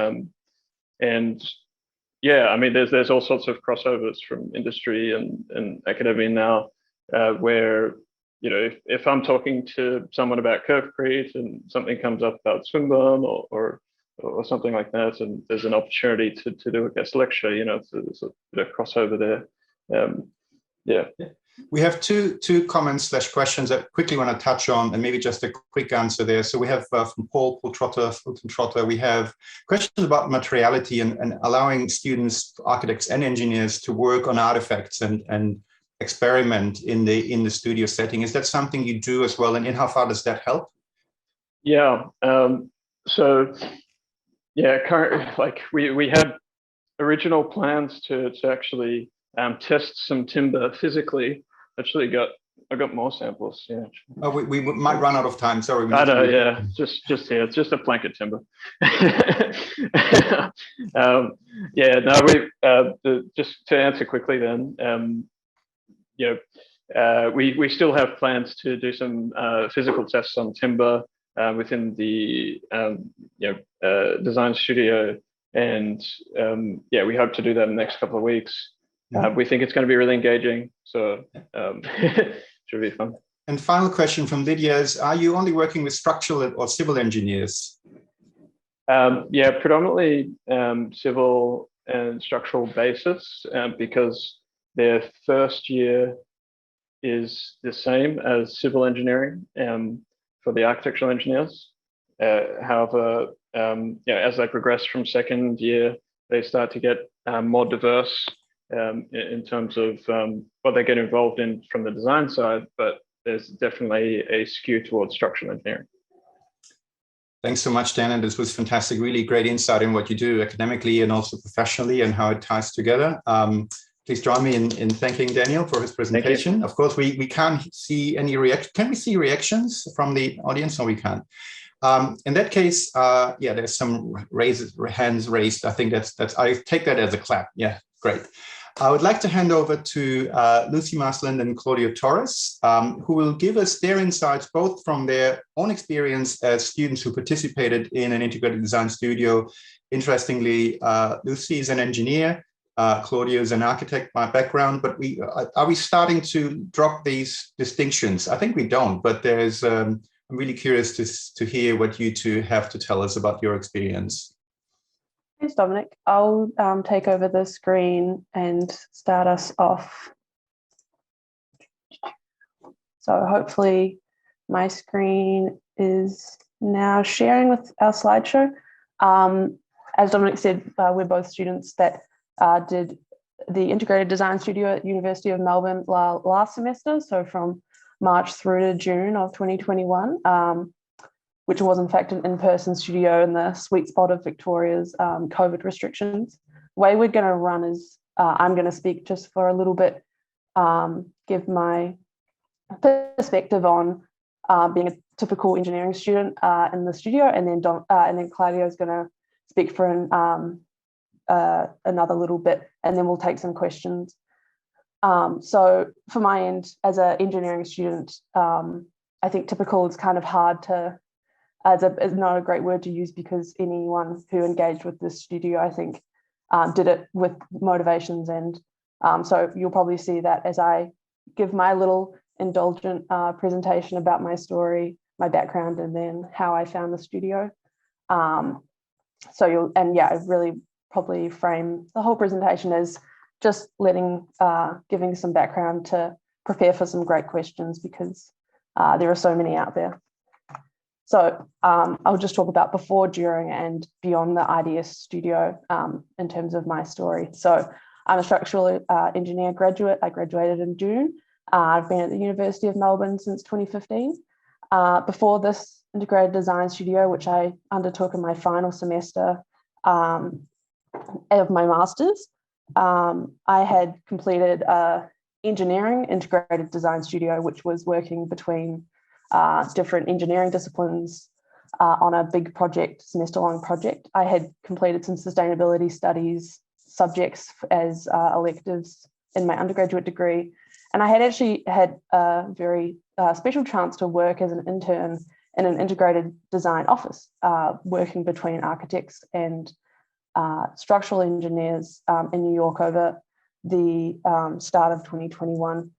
There's all sorts of crossovers from industry and academia now, where if I'm talking to someone about Curvecrete and something comes up about Swinburne or something like that, and there's an opportunity to do a guest lecture, there's a bit of crossover there. We have two comments / questions that I quickly want to touch on, and maybe just a quick answer there. So we have from Paul Trotter, we have questions about materiality and allowing students, architects and engineers to work on artifacts and experiment in the studio setting. Is that something you do as well? And in how far does that help? Yeah. Currently, we had original plans to actually test some timber physically. Actually, I got more samples. Yeah. Oh, we might run out of time. Sorry. I know. Yeah. Just here. It's just a blanket timber. Just to answer quickly then. We still have plans to do some physical tests on timber within the design studio, and we hope to do that in the next couple of weeks. We think it's going to be really engaging, so should be fun. And final question from Lydia is: are you only working with structural or civil engineers? Predominantly civil and structural basis, because their first year is the same as civil engineering for the architectural engineers. However, as they progress from second year, they start to get more diverse in terms of what they get involved in from the design side, but there's definitely a skew towards structural engineering. Thanks so much, Dan, and this was fantastic, really great insight in what you do academically and also professionally and how it ties together. Please join me in thanking Daniel for his presentation. Of course, we can't see any reaction. Can we see reactions from the audience? No, we can't. In that case, there's some hands raised. I think that's I take that as a clap. Yeah, great. I would like to hand over to Lucy Marsland and Claudia Torres, who will give us their insights, both from their own experience as students who participated in an integrated design studio. Interestingly, Lucy is an engineer, Claudia is an architect by background, but are we starting to drop these distinctions? I think we don't, but there's, I'm really curious to hear what you two have to tell us about your experience. Thanks, Dominic. I'll take over the screen and start us off. So hopefully my screen is now sharing with our slideshow. As Dominic said, we're both students that did the Integrated Design Studio at University of Melbourne last semester, so from March through to June of 2021. Which was in fact an in-person studio in the sweet spot of Victoria's COVID restrictions. The way we're going to run is I'm going to speak just for a little bit, give my perspective on being a typical engineering student in the studio, and then Claudia is going to speak for another little bit, and then we'll take some questions. So for my end, as an engineering student, I think typical is kind of hard to, is not a great word to use, because anyone who engaged with this studio, I think, did it with motivations. And so you'll probably see that as I give my little indulgent presentation about my story, my background, and then how I found the studio. I really probably frame the whole presentation as just giving some background to prepare for some great questions, because there are so many out there. So I'll just talk about before, during, and beyond the IDS studio in terms of my story. So I'm a structural engineer graduate. I graduated in June. I've been at the University of Melbourne since 2015. Before this Integrated Design Studio, which I undertook in my final semester of my master's, I had completed engineering integrated design studio, which was working between different engineering disciplines on a big project, semester-long project. I had completed some sustainability studies subjects as electives in my undergraduate degree. And I had actually had a very special chance to work as an intern in an integrated design office, working between architects and structural engineers in New York over the start of 2021.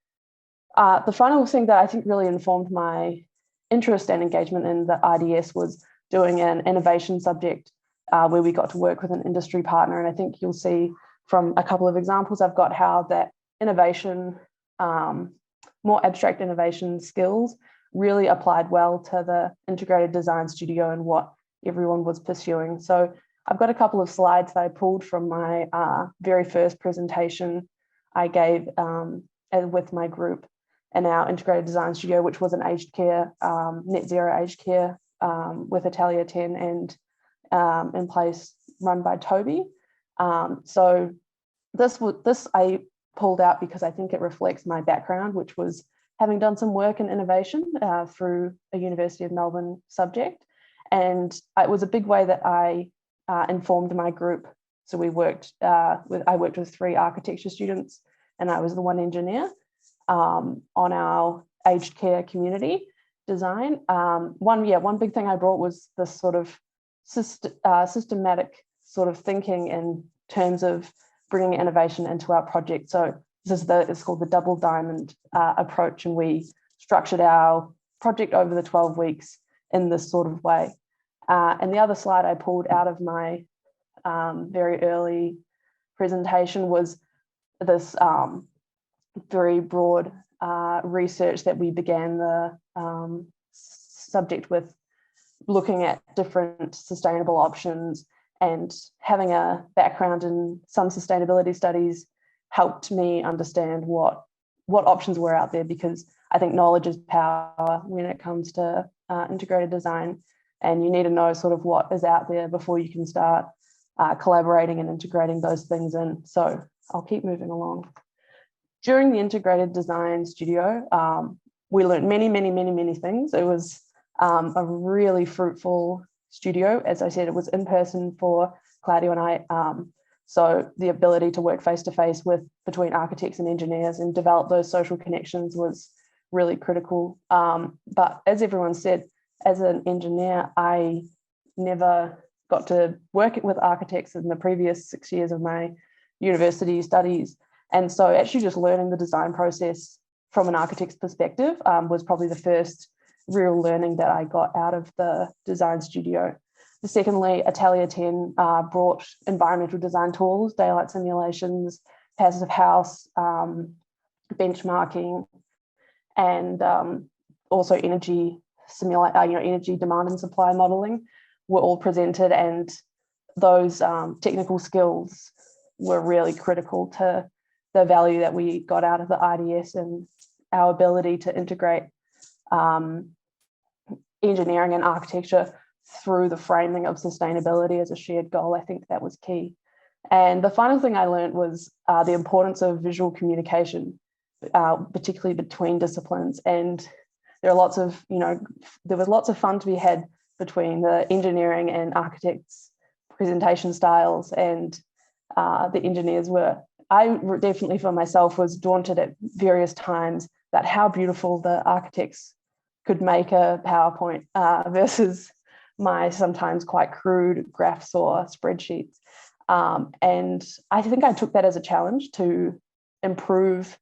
The final thing that I think really informed my interest and engagement in the IDS was doing an innovation subject where we got to work with an industry partner. And I think you'll see from a couple of examples I've got how that innovation, more abstract innovation skills really applied well to the integrated design studio and what everyone was pursuing. So I've got a couple of slides that I pulled from my very first presentation I gave with my group in our integrated design studio, which was an aged care, net zero aged care with Atelier 10 and in place run by Toby. So this I pulled out because I think it reflects my background, which was having done some work in innovation through a University of Melbourne subject. And it was a big way that I informed my group. So we worked I worked with 3 architecture students and I was the one engineer on our aged care community design. One big thing I brought was this sort of systematic sort of thinking in terms of bringing innovation into our project. So this is it's called the double diamond approach, and we structured our project over the 12 weeks in this sort of way. And the other slide I pulled out of my very early presentation was this very broad research that we began the subject with, looking at different sustainable options, and having a background in some sustainability studies helped me understand what options were out there, because I think knowledge is power when it comes to integrated design, and you need to know sort of what is out there before you can start collaborating and integrating those things in. So I'll keep moving along. During the integrated design studio, we learned many things. It was a really fruitful studio. As I said, it was in person for Claudia and I. So the ability to work face to face between architects and engineers and develop those social connections was really critical. But as everyone said, as an engineer, I never got to work with architects in the previous 6 years of my university studies. And so actually just learning the design process from an architect's perspective was probably the first real learning that I got out of the design studio. Secondly, Atelier 10 brought environmental design tools, daylight simulations, passive house, benchmarking, and also energy energy demand and supply modeling were all presented, and those technical skills were really critical to the value that we got out of the IDS and our ability to integrate engineering and architecture through the framing of sustainability as a shared goal. I think that was key. And the final thing I learned was the importance of visual communication, particularly between disciplines. And there are lots of, there was lots of fun to be had between the engineering and architects' presentation styles, and the engineers were, I definitely for myself was daunted at various times that how beautiful the architects could make a PowerPoint versus my sometimes quite crude graphs or spreadsheets. And I think I took that as a challenge to improve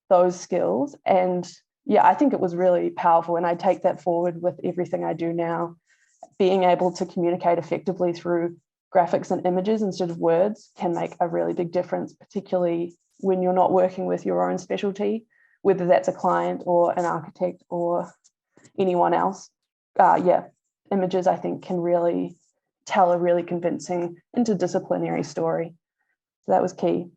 those skills. And yeah, I think it was really powerful. And I take that forward with everything I do now. Being able to communicate effectively through graphics and images instead of words can make a really big difference, particularly when you're not working with your own specialty, whether that's a client or an architect or anyone else. Images, I think, can really tell a really convincing interdisciplinary story. So that was key.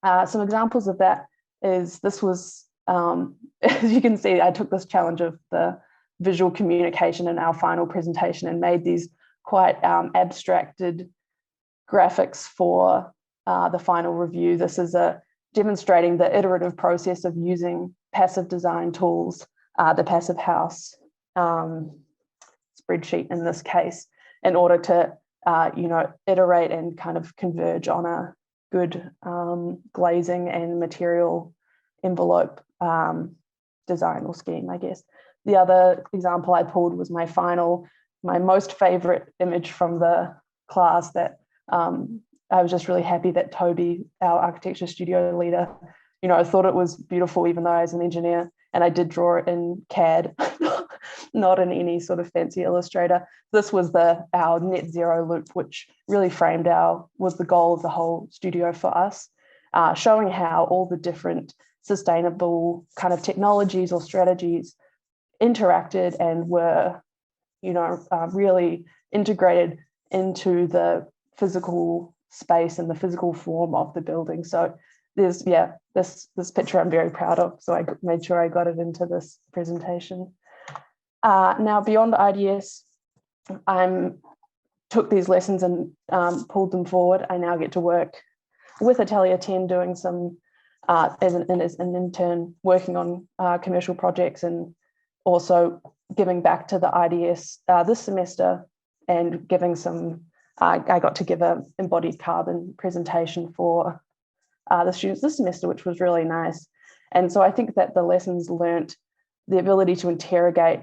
Some examples of that is this was, as you can see, I took this challenge of the visual communication in our final presentation and made these quite abstracted graphics for the final review. This is demonstrating the iterative process of using passive design tools, the Passive House spreadsheet in this case, in order to iterate and kind of converge on a good glazing and material envelope design or scheme, I guess. The other example I pulled was my most favorite image from the class that I was just really happy that Toby, our architecture studio leader, thought it was beautiful, even though I was an engineer, and I did draw it in CAD, not in any sort of fancy Illustrator. This was our net zero loop, which really was the goal of the whole studio for us, showing how all the different sustainable kind of technologies or strategies interacted and were, really integrated into the physical space and the physical form of the building. So there's, this picture I'm very proud of. So I made sure I got it into this presentation. Now, beyond IDS, I took these lessons and pulled them forward. I now get to work with Atelier 10 doing some, as an intern, working on commercial projects, and also giving back to the IDS this semester and giving some, I got to give an embodied carbon presentation for the students this semester, which was really nice. And so I think that the lessons learnt the ability to interrogate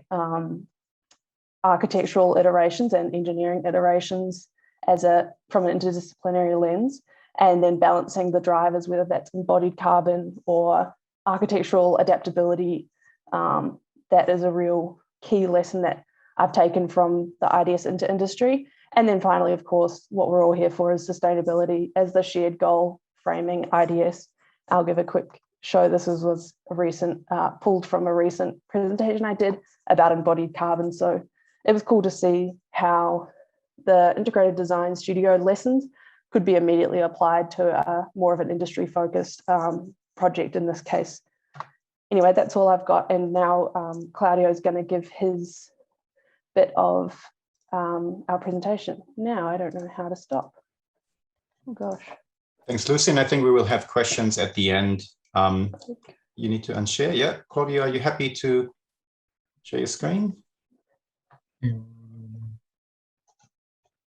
architectural iterations and engineering iterations from an interdisciplinary lens, and then balancing the drivers, whether that's embodied carbon or architectural adaptability. That is a real key lesson that I've taken from the IDS into industry. And then finally, of course, what we're all here for is sustainability as the shared goal framing IDS. I'll give a quick show. This was a recent, pulled from a recent presentation I did about embodied carbon. So it was cool to see how the Integrated Design Studio lessons could be immediately applied to more of an industry-focused project in this case. Anyway, that's all I've got. And now Claudio is going to give his bit of our presentation. Now, I don't know how to stop. Oh, gosh. Thanks, Lucy. And I think we will have questions at the end. You need to unshare. Yeah, Claudio, are you happy to share your screen?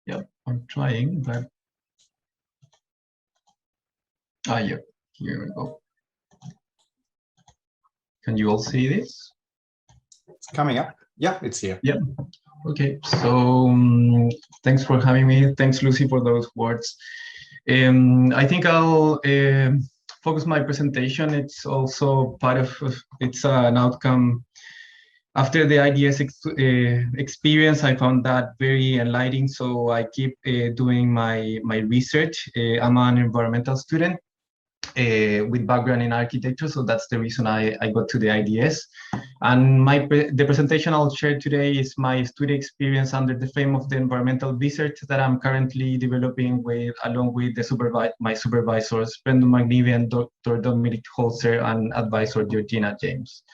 Yeah, I'm trying, but yeah, here we go. Can you all see this? It's coming up. Yeah, it's here. Yeah. Okay. So thanks for having me. Thanks, Lucy, for those words. I think I'll focus my presentation. It's also part of, it's an outcome. After the IDS experience, I found that very enlightening. So I keep doing my research. I'm an environmental student with background in architecture, so that's the reason I got to the IDS. And the presentation I'll share today is my study experience under the frame of the environmental research that I'm currently developing along with my supervisors, Brendan McNevy and Dr. Dominic Holzer, and advisor Georgina James.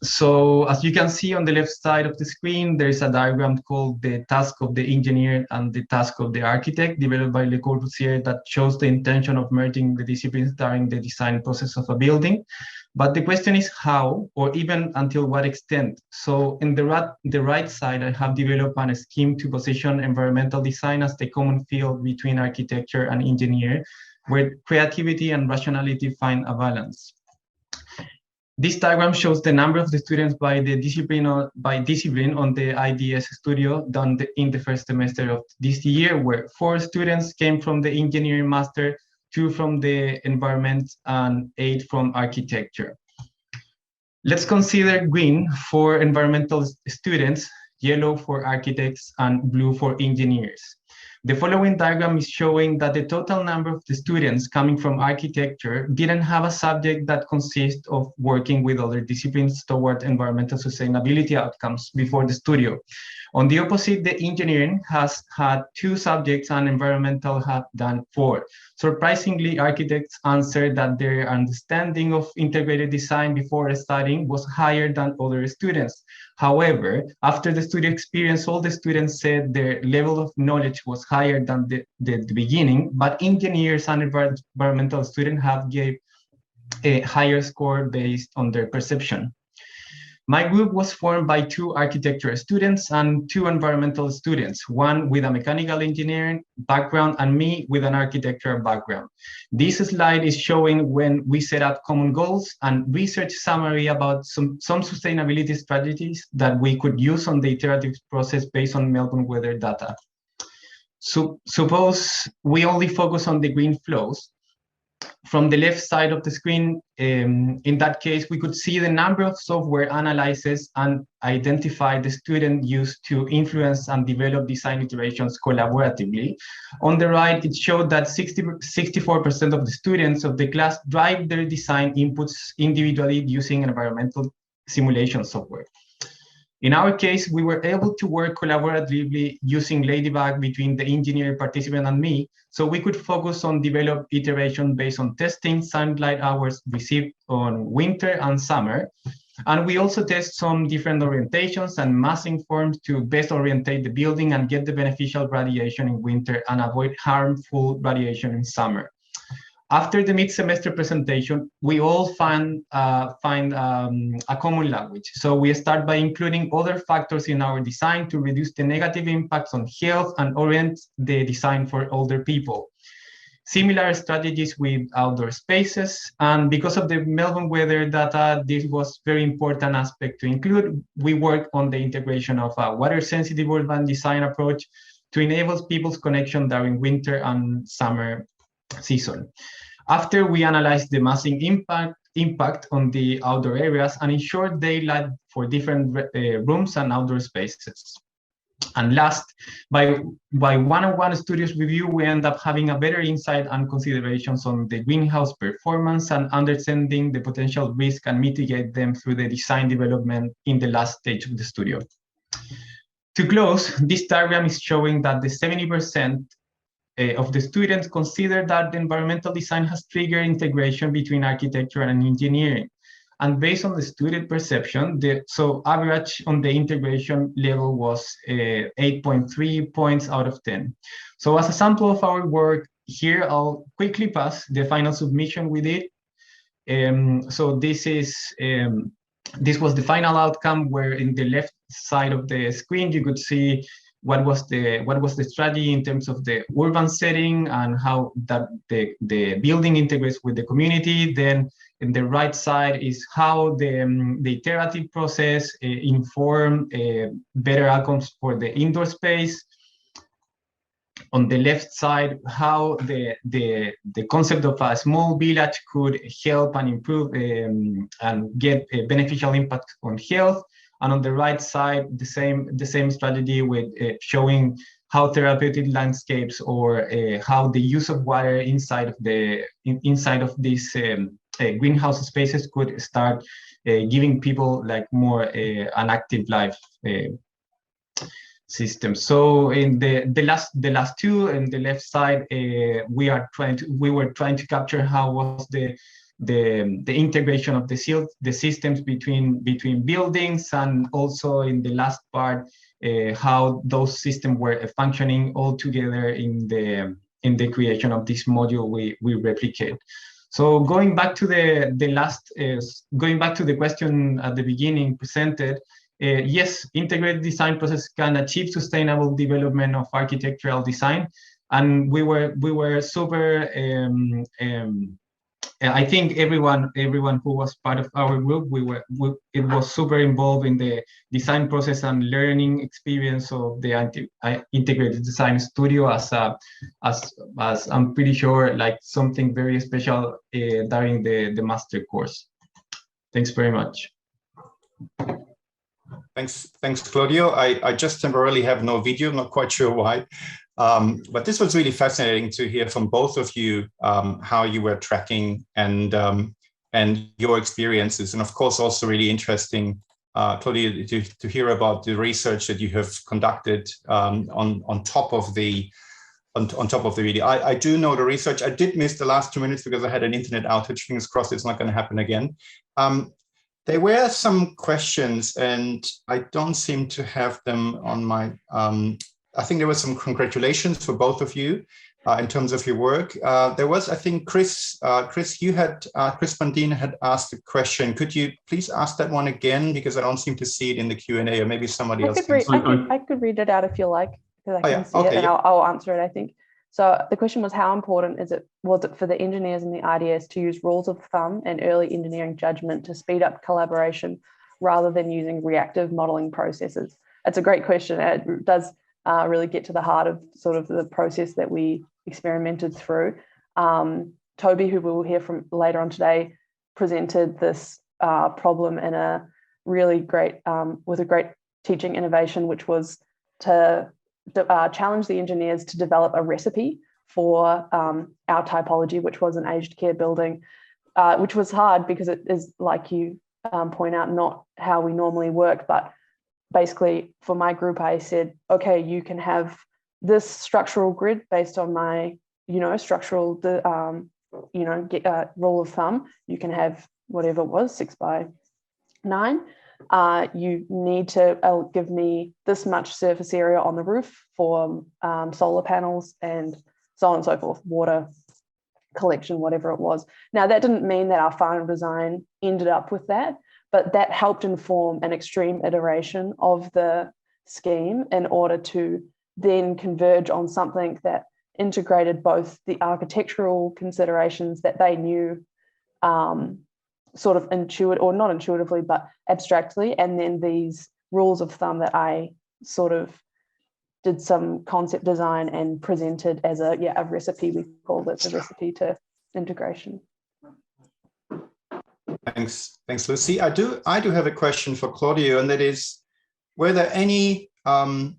So as you can see on the left side of the screen, there is a diagram called the task of the engineer and the task of the architect, developed by Le Corbusier, that shows the intention of merging the disciplines during the design process of a building. But the question is how, or even until what extent. So in the right side, I have developed a scheme to position environmental design as the common field between architecture and engineer, where creativity and rationality find a balance. This diagram shows the number of the students by discipline on the IDS studio done in the first semester of this year, where 4 students came from the engineering master, 2 from the environment, and 8 from architecture. Let's consider green for environmental students, yellow for architects, and blue for engineers. The following diagram is showing that the total number of the students coming from architecture didn't have a subject that consists of working with other disciplines toward environmental sustainability outcomes before the studio. On the opposite, the engineering has had 2 subjects and environmental have done 4. Surprisingly, architects answered that their understanding of integrated design before studying was higher than other students. However, after the studio experience, all the students said their level of knowledge was higher than the beginning, but engineers and environmental students have gave a higher score based on their perception. My group was formed by 2 architecture students and 2 environmental students, one with a mechanical engineering background and me with an architectural background. This slide is showing when we set up common goals and research summary about some sustainability strategies that we could use on the iterative process based on Melbourne weather data. So suppose we only focus on the green flows. From the left side of the screen, in that case, we could see the number of software analyses and identify the student used to influence and develop design iterations collaboratively. On the right, it showed that 64% of the students of the class drive their design inputs individually using environmental simulation software. In our case, we were able to work collaboratively using Ladybug between the engineer participant and me, so we could focus on develop iteration based on testing sunlight hours received on winter and summer. And we also test some different orientations and massing forms to best orientate the building and get the beneficial radiation in winter and avoid harmful radiation in summer. After the mid-semester presentation, we all find a common language. So we start by including other factors in our design to reduce the negative impacts on health and orient the design for older people. Similar strategies with outdoor spaces. And because of the Melbourne weather data, this was very important aspect to include. We work on the integration of a water-sensitive urban design approach to enable people's connection during winter and summer season. After we analyzed the massing impact on the outdoor areas and ensured daylight for different rooms and outdoor spaces. And last, by one-on-one studios review, we end up having a better insight and considerations on the greenhouse performance and understanding the potential risk and mitigate them through the design development in the last stage of the studio. To close, this diagram is showing that the 70% of the students consider that the environmental design has triggered integration between architecture and engineering. And based on the student perception, so average on the integration level was 8.3 points out of 10. So as a sample of our work here, I'll quickly pass the final submission we did. So this was the final outcome, where in the left side of the screen, you could see what was the strategy in terms of the urban setting and how that the building integrates with the community. Then in the right side is how the iterative process inform better outcomes for the indoor space. On the left side, how the concept of a small village could help and improve and get a beneficial impact on health. And on the right side, the same strategy with showing how therapeutic landscapes or how the use of water inside of these greenhouse spaces could start giving people like more an active life system. So in the last two, in the left side, we were trying to capture how was the integration of the systems between buildings, and also in the last part how those systems were functioning all together in the creation of this module we replicate. So going back to going back to the question at the beginning presented, yes, integrated design process can achieve sustainable development of architectural design, and we were super. I think everyone who was part of our group, it was super involved in the design process and learning experience of the Integrated Design Studio as I'm pretty sure like something very special during the master course. Thanks very much. Thanks, Claudio. I just temporarily have no video, not quite sure why. But this was really fascinating to hear from both of you how you were tracking and your experiences, and of course also really interesting, Claudia, to hear about the research that you have conducted on top of the video. I do know the research. I did miss the last 2 minutes because I had an internet outage. Fingers crossed it's not going to happen again. There were some questions, and I don't seem to have them on my I think there was some congratulations for both of you in terms of your work. There was, I think, Chris Bandine had asked a question. Could you please ask that one again? Because I don't seem to see it in the Q&A, or maybe somebody else can see it. I could read it out if you like, because I can see it, and I'll answer it, I think. So the question was, how important was it for the engineers in the IDS to use rules of thumb and early engineering judgment to speed up collaboration rather than using reactive modeling processes? It's a great question. It does really get to the heart of sort of the process that we experimented through. Toby, who we will hear from later on today, presented this problem in a really great, with a great teaching innovation, which was to challenge the engineers to develop a recipe for our typology, which was an aged care building, which was hard because it is, like you point out, not how we normally work. But basically, for my group, I said, okay, you can have this structural grid based on my, structural, rule of thumb. You can have whatever it was, 6 by 9. You need to give me this much surface area on the roof for solar panels and so on and so forth, water collection, whatever it was. Now, that didn't mean that our final design ended up with that, but that helped inform an extreme iteration of the scheme in order to then converge on something that integrated both the architectural considerations that they knew sort of or not intuitively, but abstractly, and then these rules of thumb that I sort of did some concept design and presented as a recipe. We called it the recipe to integration. Thanks, Lucy. I do have a question for Claudio, and that is, were there any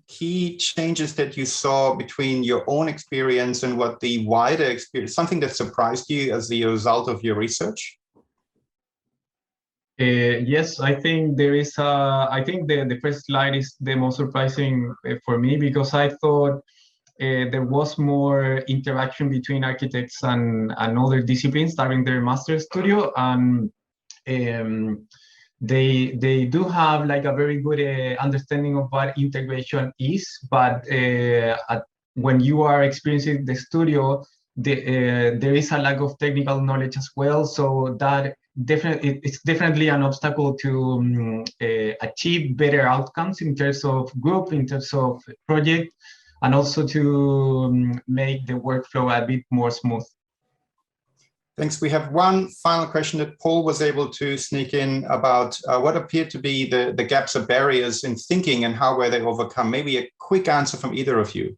key changes that you saw between your own experience and what the wider experience, something that surprised you as the result of your research? Yes, I think there is I think the first slide is the most surprising for me, because I thought there was more interaction between architects and other disciplines during their master studio, and they do have like a very good understanding of what integration is, but when you are experiencing the studio, there is a lack of technical knowledge as well, so that it's definitely an obstacle to achieve better outcomes in terms of group, in terms of project, and also to make the workflow a bit more smooth. Thanks. We have one final question that Paul was able to sneak in about what appeared to be the gaps or barriers in thinking and how were they overcome. Maybe a quick answer from either of you.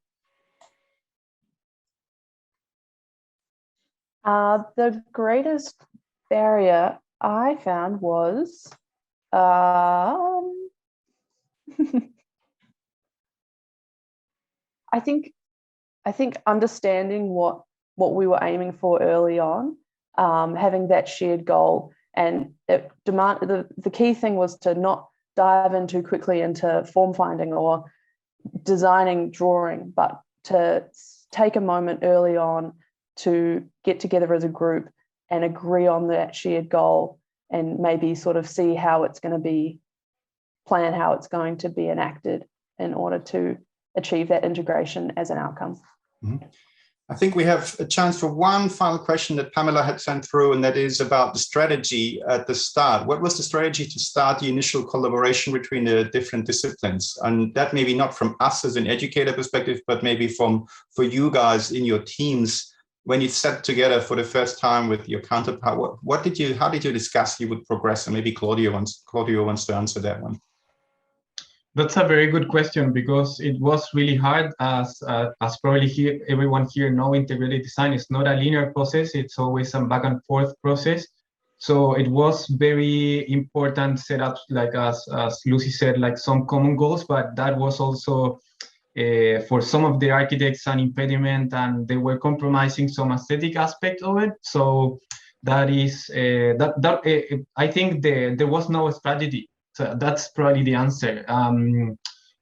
The greatest barrier I found was I think understanding what we were aiming for early on, having that shared goal, and the key thing was to not dive in too quickly into form finding or designing drawing, but to take a moment early on to get together as a group and agree on that shared goal, and maybe sort of see how it's going to be, plan how it's going to be enacted in order to achieve that integration as an outcome. Mm-hmm. I think we have a chance for one final question that Pamela had sent through, and that is about the strategy at the start. What was the strategy to start the initial collaboration between the different disciplines? And that maybe not from us as an educator perspective, but maybe for you guys in your teams, when you sat together for the first time with your counterpart, how did you discuss you would progress? And maybe Claudio wants to answer that one. That's a very good question, because it was really hard, as probably everyone here knows, integrated design is not a linear process. It's always a back and forth process. So it was very important setups, like as Lucy said, like some common goals, but that was also for some of the architects an impediment, and they were compromising some aesthetic aspect of it. So that is, I think there was no strategy. So that's probably the answer.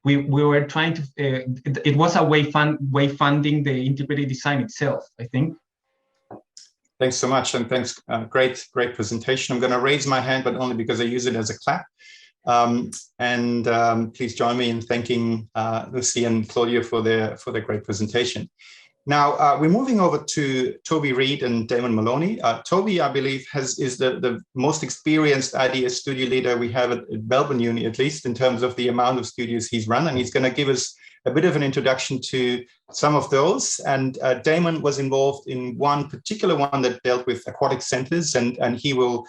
We were trying to, it was a way funding the integrated design itself, I think. Thanks so much, and thanks, great presentation. I'm gonna raise my hand, but only because I use it as a clap. Please join me in thanking Lucy and Claudia for their great presentation. Now, we're moving over to Toby Reed and Damon Maloney. Toby, I believe, is the most experienced idea studio leader we have at Melbourne Uni, at least in terms of the amount of studios he's run, and he's going to give us a bit of an introduction to some of those. And Damon was involved in one particular one that dealt with aquatic centers, and he will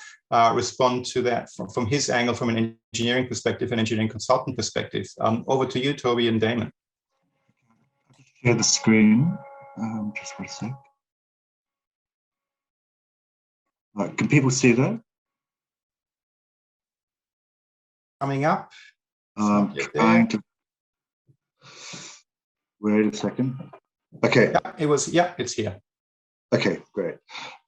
respond to that from his angle, from an engineering perspective, an engineering consultant perspective. Over to you, Toby and Damon. Share the screen. Just for a sec. Can people see that? Coming up. Trying to. Wait a second. Okay. Yeah, it's here. Okay, great.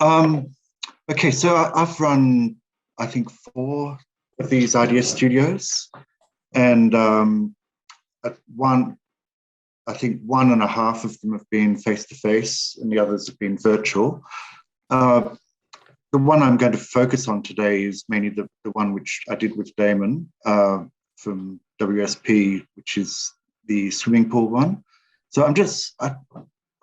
Okay, so I've run, I think, 4 of these idea studios, and I think 1.5 of them have been face-to-face and the others have been virtual. The one I'm going to focus on today is mainly the one which I did with Damon from WSP, which is the swimming pool one. So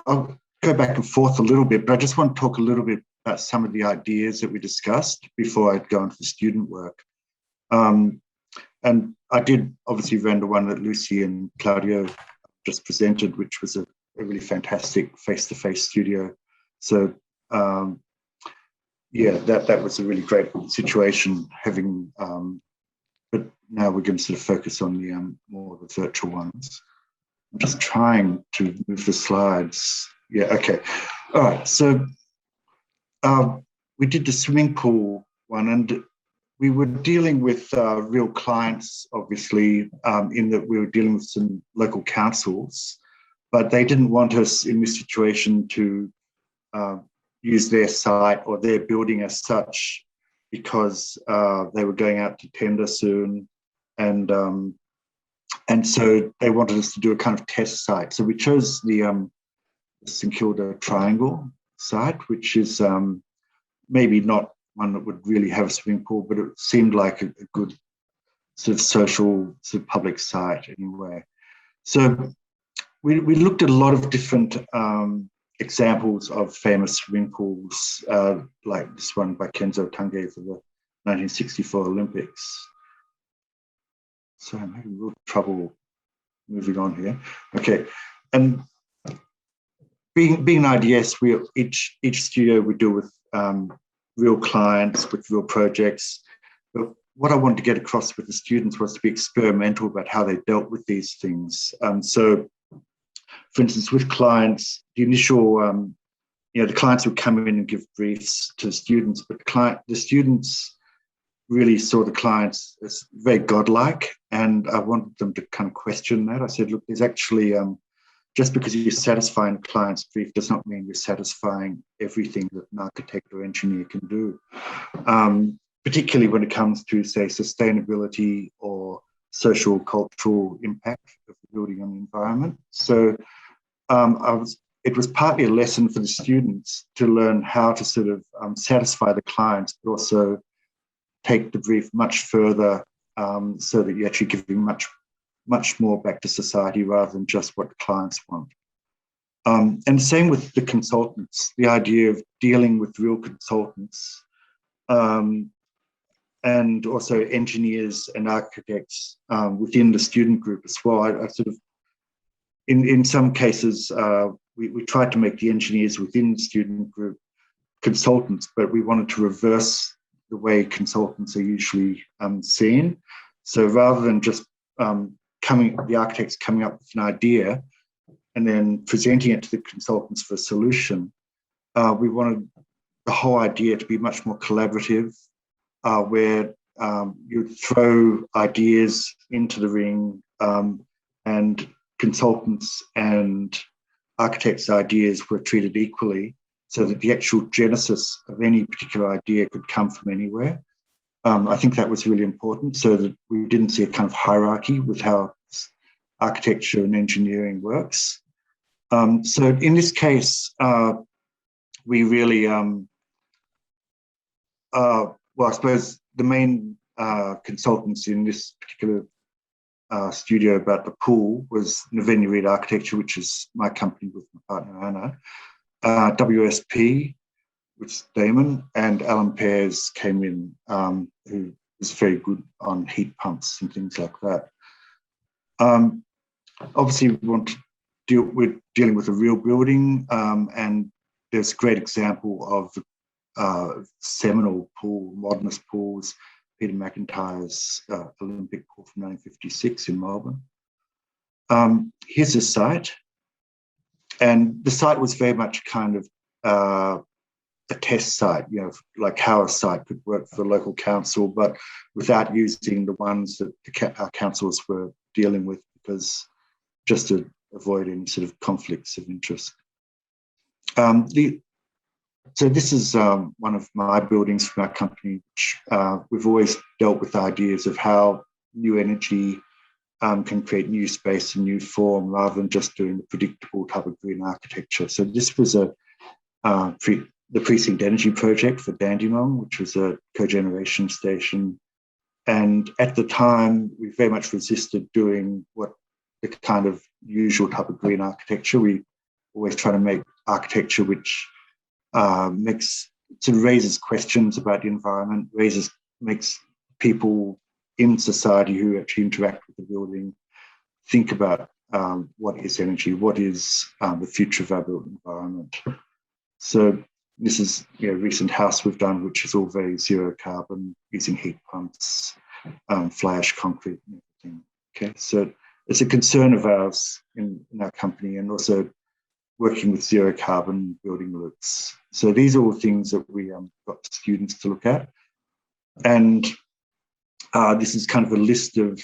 I'll go back and forth a little bit, but I just want to talk a little bit about some of the ideas that we discussed before I go into the student work. And I did obviously render one that Lucy and Claudia just presented, which was a really fantastic face-to-face studio. So yeah, that was a really great situation having, but now we're going to sort of focus on the more the virtual ones. I'm just trying to move the slides. Yeah, okay. All right, so we did the swimming pool one, and we were dealing with real clients, obviously, in that we were dealing with some local councils, but they didn't want us in this situation to use their site or their building as such, because they were going out to tender soon, and so they wanted us to do a kind of test site. So we chose the St Kilda Triangle site, which is maybe not one that would really have a swimming pool, but it seemed like a good sort of social, sort of public site anyway. So we looked at a lot of different examples of famous swimming pools, like this one by Kenzo Tange for the 1964 Olympics. So I'm having real trouble moving on here. Okay, and being an IDS, each studio we deal with real clients with real projects. But what I wanted to get across with the students was to be experimental about how they dealt with these things. So, for instance, with clients, the initial, the clients would come in and give briefs to the students, but the students really saw the clients as very godlike, and I wanted them to kind of question that. I said, look, there's actually, just because you're satisfying the client's brief does not mean you're satisfying everything that an architect or engineer can do, particularly when it comes to, say, sustainability or social, cultural impact of the building on the environment. So it was partly a lesson for the students to learn how to sort of satisfy the clients, but also take the brief much further, so that you're actually giving much more back to society rather than just what the clients want. And same with the consultants, the idea of dealing with real consultants, and also engineers and architects within the student group as well. I sort of, in some cases, we tried to make the engineers within the student group consultants, but we wanted to reverse the way consultants are usually seen. So rather than just the architects coming up with an idea and then presenting it to the consultants for a solution, we wanted the whole idea to be much more collaborative, where you throw ideas into the ring, and consultants and architects' ideas were treated equally, so that the actual genesis of any particular idea could come from anywhere. I think that was really important, so that we didn't see a kind of hierarchy with how architecture and engineering works. So in this case, we really, well, I suppose the main consultants in this particular studio about the pool was Navenia Reed Architecture, which is my company with my partner Anna, WSP, which is Damon, and Alan Pears came in, who is very good on heat pumps and things like that. Obviously, we're dealing with a real building, and there's a great example of seminal pool, modernist pools, Peter McIntyre's Olympic pool from 1956 in Melbourne. Here's the site, and the site was very much kind of a test site, you know, like how a site could work for the local council, but without using the ones that our councils were dealing with, because just to avoid any sort of conflicts of interest. So this is one of my buildings from our company, which we've always dealt with ideas of how new energy can create new space and new form rather than just doing the predictable type of green architecture. So this was the Precinct Energy Project for Dandenong, which was a cogeneration station. And at the time, we very much resisted doing what the kind of usual type of green architecture. We always try to make architecture which raises questions about the environment, makes people in society who actually interact with the building think about what is energy, what is the future of our built environment. So this is a recent house we've done, which is all very zero carbon, using heat pumps, fly ash concrete and everything. Okay, so it's a concern of ours in our company, and also working with zero carbon building routes. So these are all things that we got students to look at. And this is kind of a list of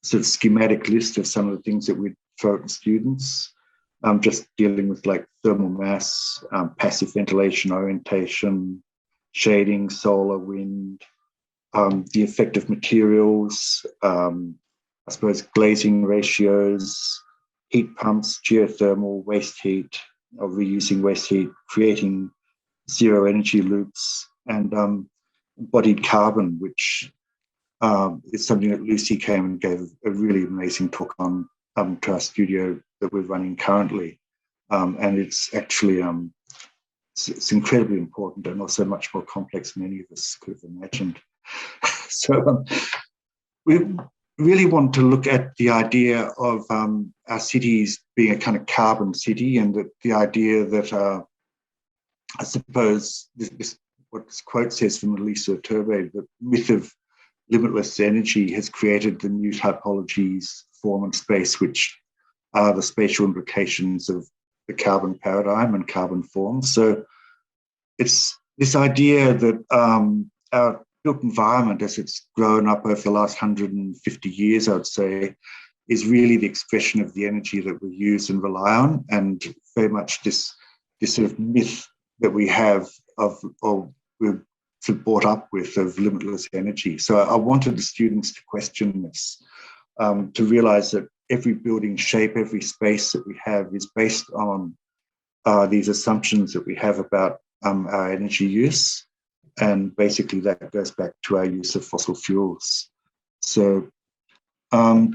sort of schematic list of some of the things that we throw at students, just dealing with like thermal mass, passive ventilation orientation, shading, solar, wind, the effect of materials, I suppose glazing ratios, heat pumps, geothermal, waste heat, or reusing waste heat, creating zero energy loops, and embodied carbon, which is something that Lucy came and gave a really amazing talk on to our studio that we're running currently. And it's actually, it's incredibly important and also much more complex than any of us could have imagined. So we really want to look at the idea of our cities being a kind of carbon city, and that the idea that I suppose what this quote says from Elisa Turbay, the myth of limitless energy has created the new typologies, form and space, which are the spatial implications of the carbon paradigm and carbon forms. So it's this idea that our built environment, as it's grown up over the last 150 years, I would say, is really the expression of the energy that we use and rely on, and very much this sort of myth that we have of we're sort of brought up with of limitless energy. So I wanted the students to question this, to realize that every building shape, every space that we have is based on these assumptions that we have about our energy use. And basically that goes back to our use of fossil fuels. So, as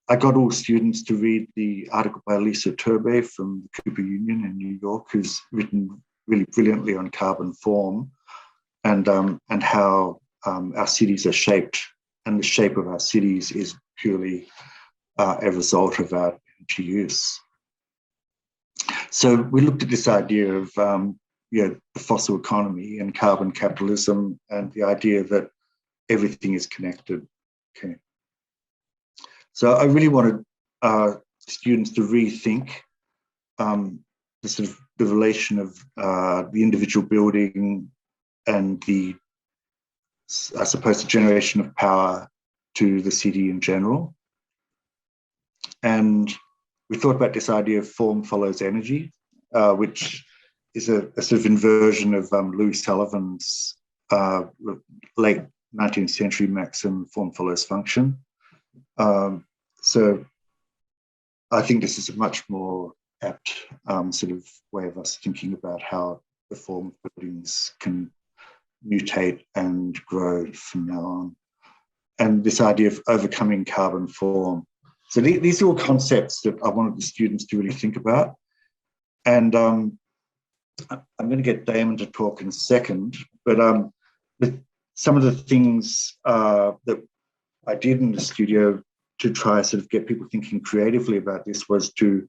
I got all students to read the article by Lisa Turbay from the Cooper Union in New York, who's written really brilliantly on carbon form and how our cities are shaped, and the shape of our cities is purely a result of our energy use. So we looked at this idea of the fossil economy and carbon capitalism, and the idea that everything is connected. Okay. So I really wanted students to rethink the sort of the relation of the individual building and the, I suppose, the generation of power to the city in general. And we thought about this idea of form follows energy, which is a sort of inversion of Louis Sullivan's late 19th century maxim, form follows function. So I think this is a much more apt sort of way of us thinking about how the form of buildings can mutate and grow from now on. And this idea of overcoming carbon form. So these are all concepts that I wanted the students to really think about. And I'm going to get Damon to talk in a second, but some of the things that I did in the studio to try sort of get people thinking creatively about this was to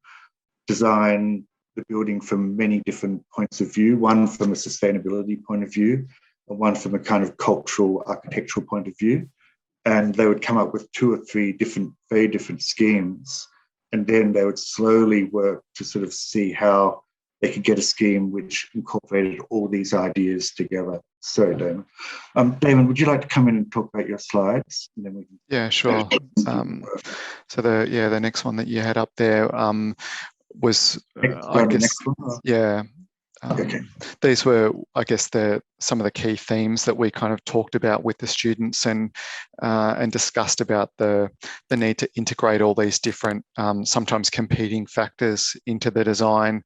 design the building from many different points of view, one from a sustainability point of view, and one from a kind of cultural, architectural point of view. And they would come up with 2 or 3 different, very different schemes. And then they would slowly work to sort of see how they could get a scheme which incorporated all these ideas together. Sorry, Damon. Damon, would you like to come in and talk about your slides? And then we can sure. So the next one that you had up there was, I guess, okay. These were, I guess, some of the key themes that we kind of talked about with the students and discussed about the need to integrate all these different, sometimes competing factors into the design.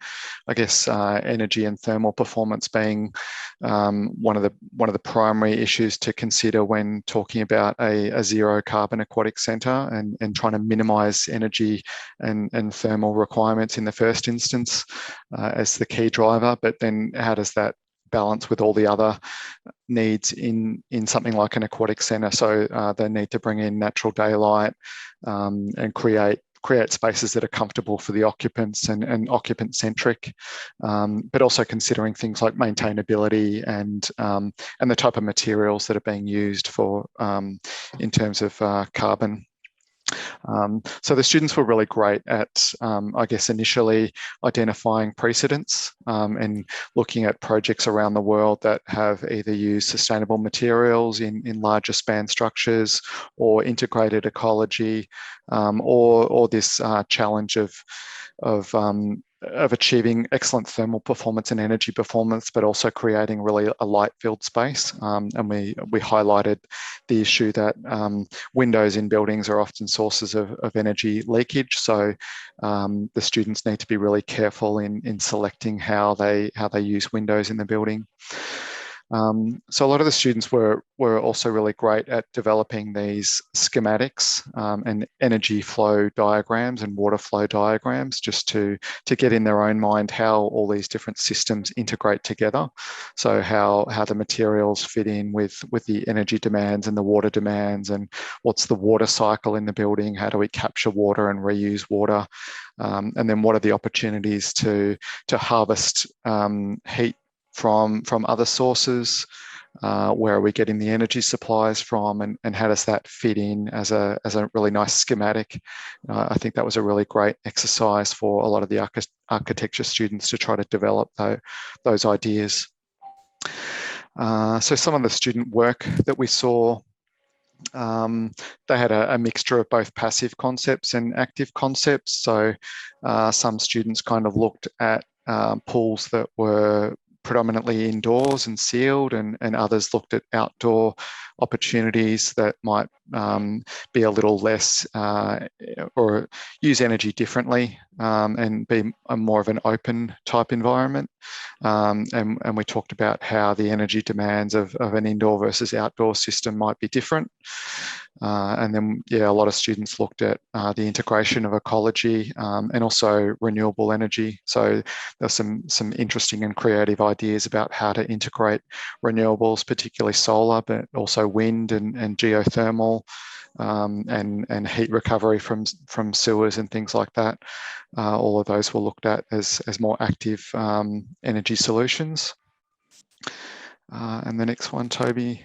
I guess energy and thermal performance being one of the primary issues to consider when talking about a zero carbon aquatic centre and trying to minimise energy and thermal requirements in the first instance as the key driver. But then how does that balance with all the other needs in something like an aquatic centre? So they need to bring in natural daylight and create spaces that are comfortable for the occupants and occupant centric, but also considering things like maintainability and the type of materials that are being used for in terms of carbon. So the students were really great at, I guess, initially identifying precedents and looking at projects around the world that have either used sustainable materials in larger span structures or integrated ecology, or this challenge of achieving excellent thermal performance and energy performance, but also creating really a light filled space. And we highlighted the issue that windows in buildings are often sources of energy leakage. So the students need to be really careful in selecting how they use windows in the building. So a lot of the students were also really great at developing these schematics and energy flow diagrams and water flow diagrams, just to get in their own mind how all these different systems integrate together. So how the materials fit in with the energy demands and the water demands, and what's the water cycle in the building, how do we capture water and reuse water, and then what are the opportunities to harvest heat from other sources, where are we getting the energy supplies from, and how does that fit in as a really nice schematic. I think that was a really great exercise for a lot of the architecture students to try to develop those ideas. So some of the student work that we saw, they had a mixture of both passive concepts and active concepts. So some students kind of looked at pools that were predominantly indoors and sealed, and others looked at outdoor opportunities that might be a little less or use energy differently and be more of an open type environment. And we talked about how the energy demands of an indoor versus outdoor system might be different. And then, a lot of students looked at the integration of ecology and also renewable energy. So there's some interesting and creative ideas about how to integrate renewables, particularly solar, but also wind and geothermal, and heat recovery from sewers and things like that. All of those were looked at as more active energy solutions. And the next one, Toby.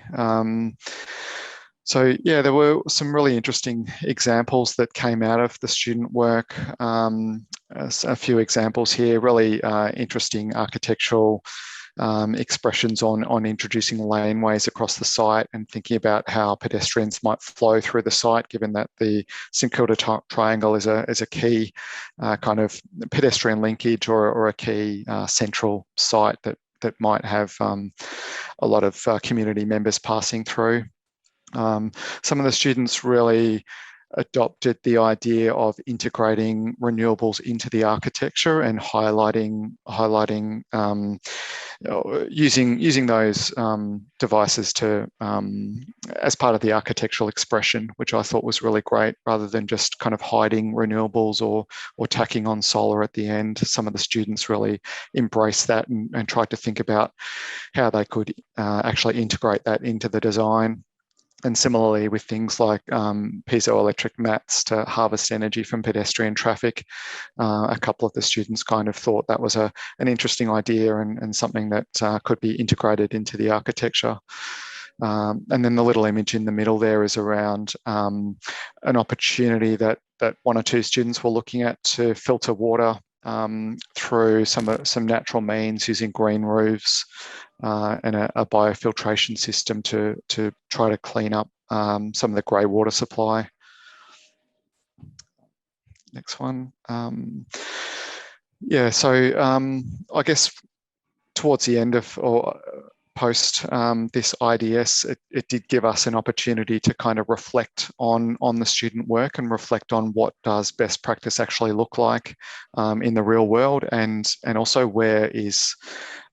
So there were some really interesting examples that came out of the student work. A few examples here, really interesting architectural expressions on introducing laneways across the site and thinking about how pedestrians might flow through the site, given that the St Kilda Triangle is a key kind of pedestrian linkage or a key central site that might have a lot of community members passing through. Some of the students really adopted the idea of integrating renewables into the architecture and highlighting using those devices to as part of the architectural expression, which I thought was really great, rather than just kind of hiding renewables or tacking on solar at the end. Some of the students really embraced that and tried to think about how they could actually integrate that into the design. And similarly with things like piezoelectric mats to harvest energy from pedestrian traffic, a couple of the students kind of thought that was an interesting idea and something that could be integrated into the architecture. And then the little image in the middle there is around an opportunity that one or two students were looking at to filter water through some natural means using green roofs and a biofiltration system to try to clean up some of the grey water supply. Next one. Yeah, so I guess towards the end of or post this IDS, it did give us an opportunity to kind of reflect on the student work and reflect on what does best practice actually look like in the real world, and also where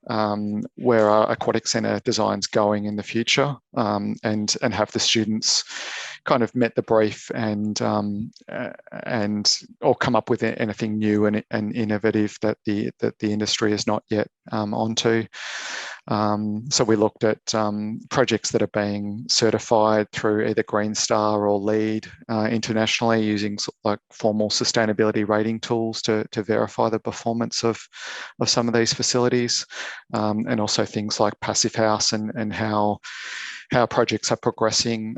our aquatic centre designs going in the future, and have the students kind of met the brief and or come up with anything new and innovative that the industry is not yet onto. So we looked at projects that are being certified through either Green Star or LEED internationally, using like formal sustainability rating tools to verify the performance of some of these facilities, and also things like Passive House and how projects are progressing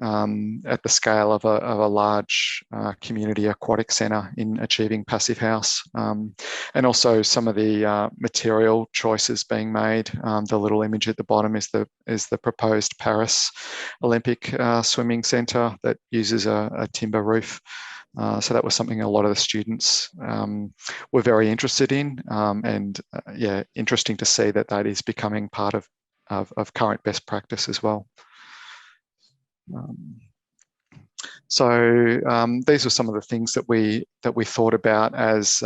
at the scale of a large community aquatic centre in achieving Passive House, and also some of the material choices being made. The little image at the bottom is the proposed Paris Olympic swimming centre that uses a timber roof. So that was something a lot of the students were very interested in, and yeah, interesting to see that is becoming part of current best practice as well. So these were some of the things that we thought about as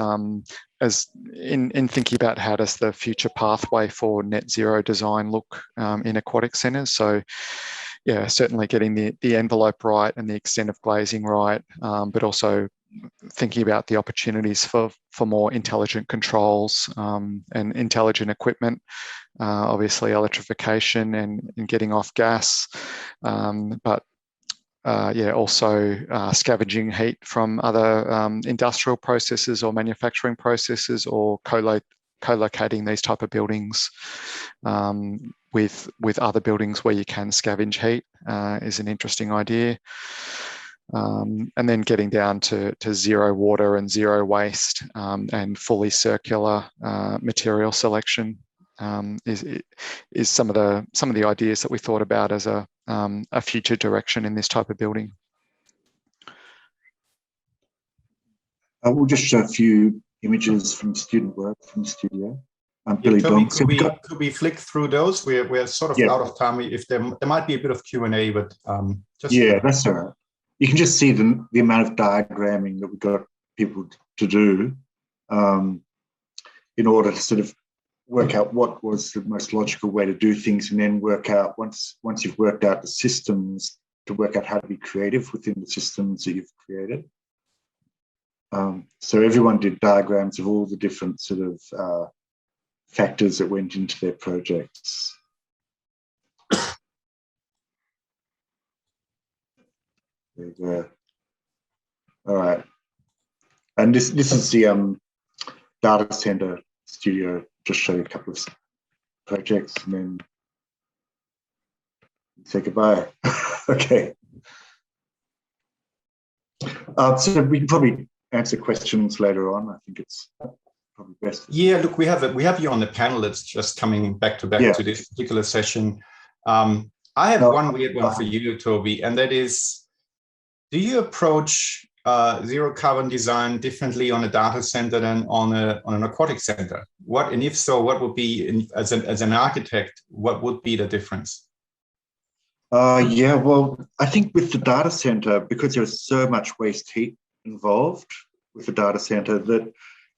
in thinking about how does the future pathway for net zero design look in aquatic centres. So yeah, certainly getting the envelope right and the extent of glazing right, but also thinking about the opportunities for more intelligent controls and intelligent equipment, obviously electrification and getting off gas, but yeah, also scavenging heat from other industrial processes or manufacturing processes, or co-locating these type of buildings with other buildings where you can scavenge heat is an interesting idea. And then getting down to zero water and zero waste and fully circular material selection is some of the ideas that we thought about as a future direction in this type of building. We'll just show a few images from student work from the studio. Billy, Toby, could we flick through those? We're sort of out of time. If there might be a bit of Q&A, but just that's all right. You can just see the amount of diagramming that we've got people to do in order to sort of work out what was the most logical way to do things, and then work out, once you've worked out the systems, to work out how to be creative within the systems that you've created. So everyone did diagrams of all the different sort of factors that went into their projects. There you go. All right. And this is the data center studio. Just show you a couple of projects and then say goodbye. Okay. So we can probably answer questions later on. I think it's probably best. Yeah, look, we have you on the panel that's just coming back to this particular session. I have one weird one for you, Toby, and that is, do you approach zero carbon design differently on a data center than on an aquatic center? What, and if so, what would be, as an architect, what would be the difference? Yeah, well, I think with the data center, because there's so much waste heat involved with the data center, that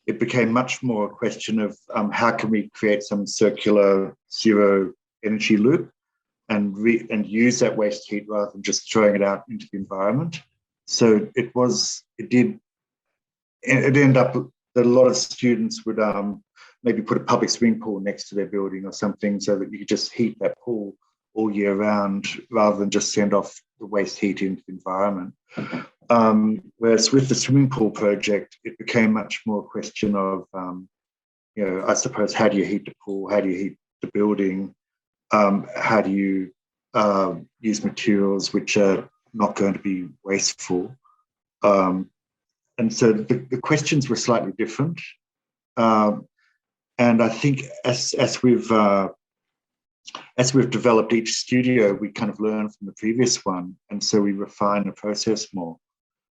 it became much more a question of how can we create some circular zero energy loop and use that waste heat rather than just throwing it out into the environment. So it ended up that a lot of students would maybe put a public swimming pool next to their building or something so that you could just heat that pool all year round rather than just send off the waste heat into the environment. Whereas with the swimming pool project, it became much more a question of, I suppose, how do you heat the pool? How do you heat the building? How do you use materials which are not going to be wasteful? And so the questions were slightly different. And I think as we've developed each studio, we kind of learn from the previous one, and so we refine the process more.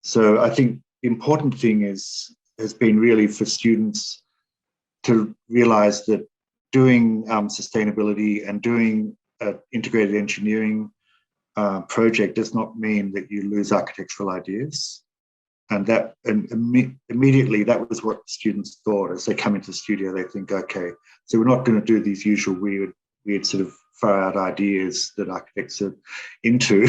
So I think the important thing has been really for students to realize that doing sustainability and doing an integrated engineering project does not mean that you lose architectural ideas. And immediately that was what students thought as they come into the studio. They think, okay, so we're not going to do these usual weird sort of far out ideas that architects are into,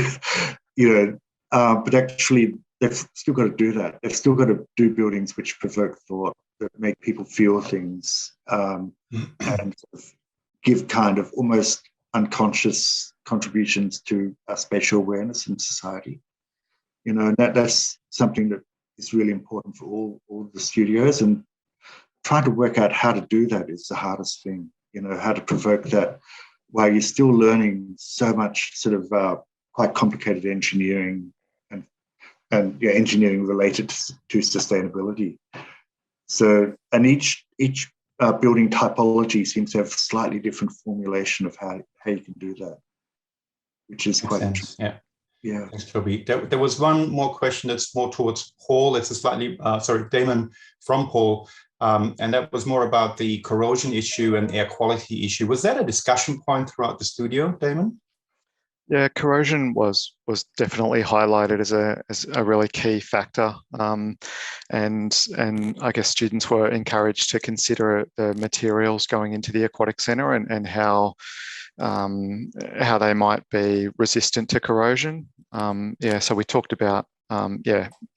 but actually they've still got to do that. They've still got to do buildings which provoke thought, that make people feel things, and sort of give kind of almost unconscious contributions to spatial awareness in society. And that's something that is really important for all the studios, and trying to work out how to do that is the hardest thing. How to provoke that while you're still learning so much sort of quite complicated engineering and engineering related to sustainability. So, and each building typology seems to have a slightly different formulation of how you can do that, which is quite interesting. Yeah. Yeah. Thanks, Toby. There was one more question that's more towards Paul. It's a slightly, Damon from Paul. And that was more about the corrosion issue and air quality issue. Was that a discussion point throughout the studio, Damon? Yeah, corrosion was definitely highlighted as a really key factor, and I guess students were encouraged to consider the materials going into the aquatic centre and how they might be resistant to corrosion. So we talked about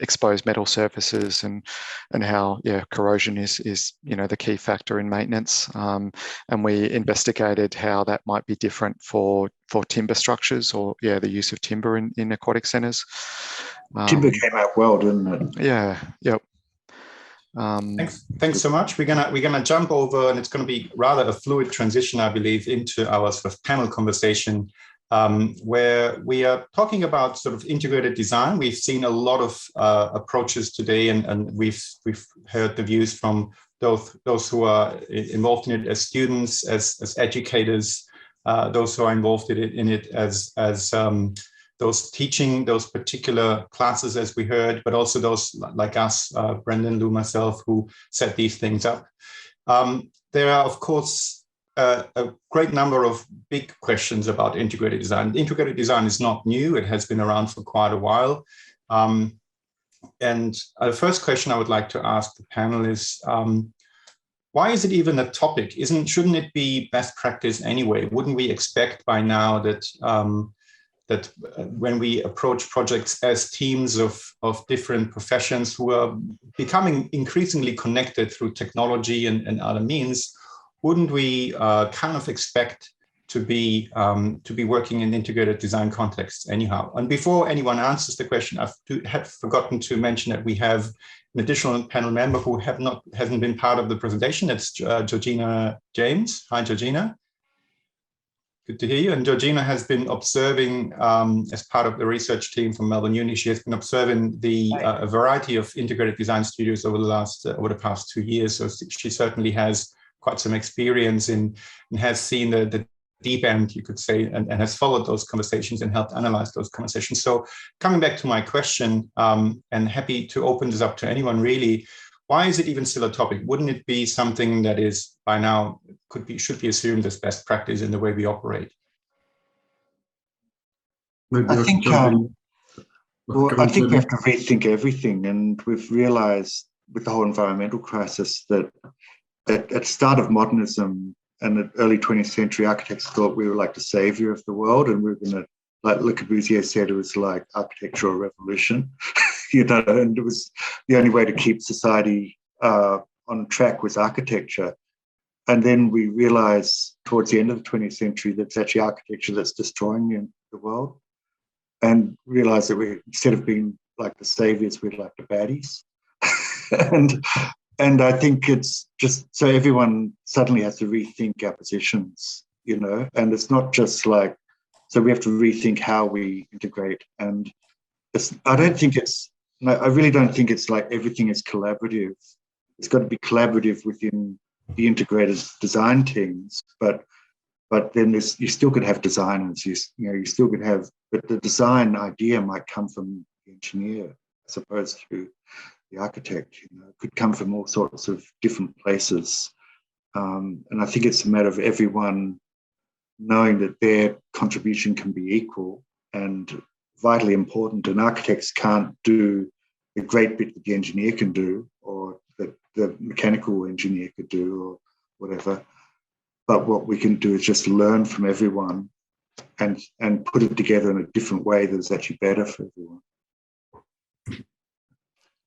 exposed metal surfaces and how corrosion is the key factor in maintenance, and we investigated how that might be different for timber structures or the use of timber in aquatic centres. Timber came out well, didn't it? Yeah. Yep. Thanks so much. We're gonna jump over, and it's going to be rather a fluid transition, I believe, into our sort of panel conversation, where we are talking about sort of integrated design. We've seen a lot of approaches today, and we've heard the views from those who are involved in it as students, as educators, those who are involved in it as those teaching those particular classes, as we heard, but also those like us, Brendan, Lou, myself, who set these things up. There are, of course, a great number of big questions about integrated design. Integrated design is not new. It has been around for quite a while. And the first question I would like to ask the panel is, why is it even a topic? Shouldn't it be best practice anyway? Wouldn't we expect by now that that when we approach projects as teams of different professions who are becoming increasingly connected through technology and other means, wouldn't we kind of expect to be working in integrated design contexts anyhow? And before anyone answers the question, I have forgotten to mention that we have an additional panel member who hasn't been part of the presentation. It's Georgina James. Hi, Georgina. Good to hear you. And Georgina has been observing, as part of the research team from Melbourne Uni, she has been observing a variety of integrated design studios over the past 2 years. So she certainly has quite some experience and has seen the deep end, you could say, and has followed those conversations and helped analyze those conversations. So coming back to my question, and happy to open this up to anyone really, why is it even still a topic? Wouldn't it be something that is by now should be assumed as best practice in the way we operate? Maybe I think, well, I think we have to rethink everything, and we've realised with the whole environmental crisis that at the start of modernism and the early 20th century, architects thought we were like the saviour of the world, and we were going to, like Le Corbusier said, it was like architectural revolution, and it was the only way to keep society on track was architecture. And then we realised towards the end of the 20th century that it's actually architecture that's destroying the world, and realised that we, instead of being like the saviours, we're like the baddies. And I think it's just so everyone suddenly has to rethink our positions, and it's not just like, so we have to rethink how we integrate. And I really don't think it's like everything is collaborative. It's got to be collaborative within the integrated design teams, but then you still could have designers, you still could have, but the design idea might come from the engineer as opposed to the architect. It could come from all sorts of different places. And I think it's a matter of everyone knowing that their contribution can be equal and vitally important. And architects can't do the great bit that the engineer can do, or that the mechanical engineer could do, or whatever. But what we can do is just learn from everyone and put it together in a different way that's actually better for everyone.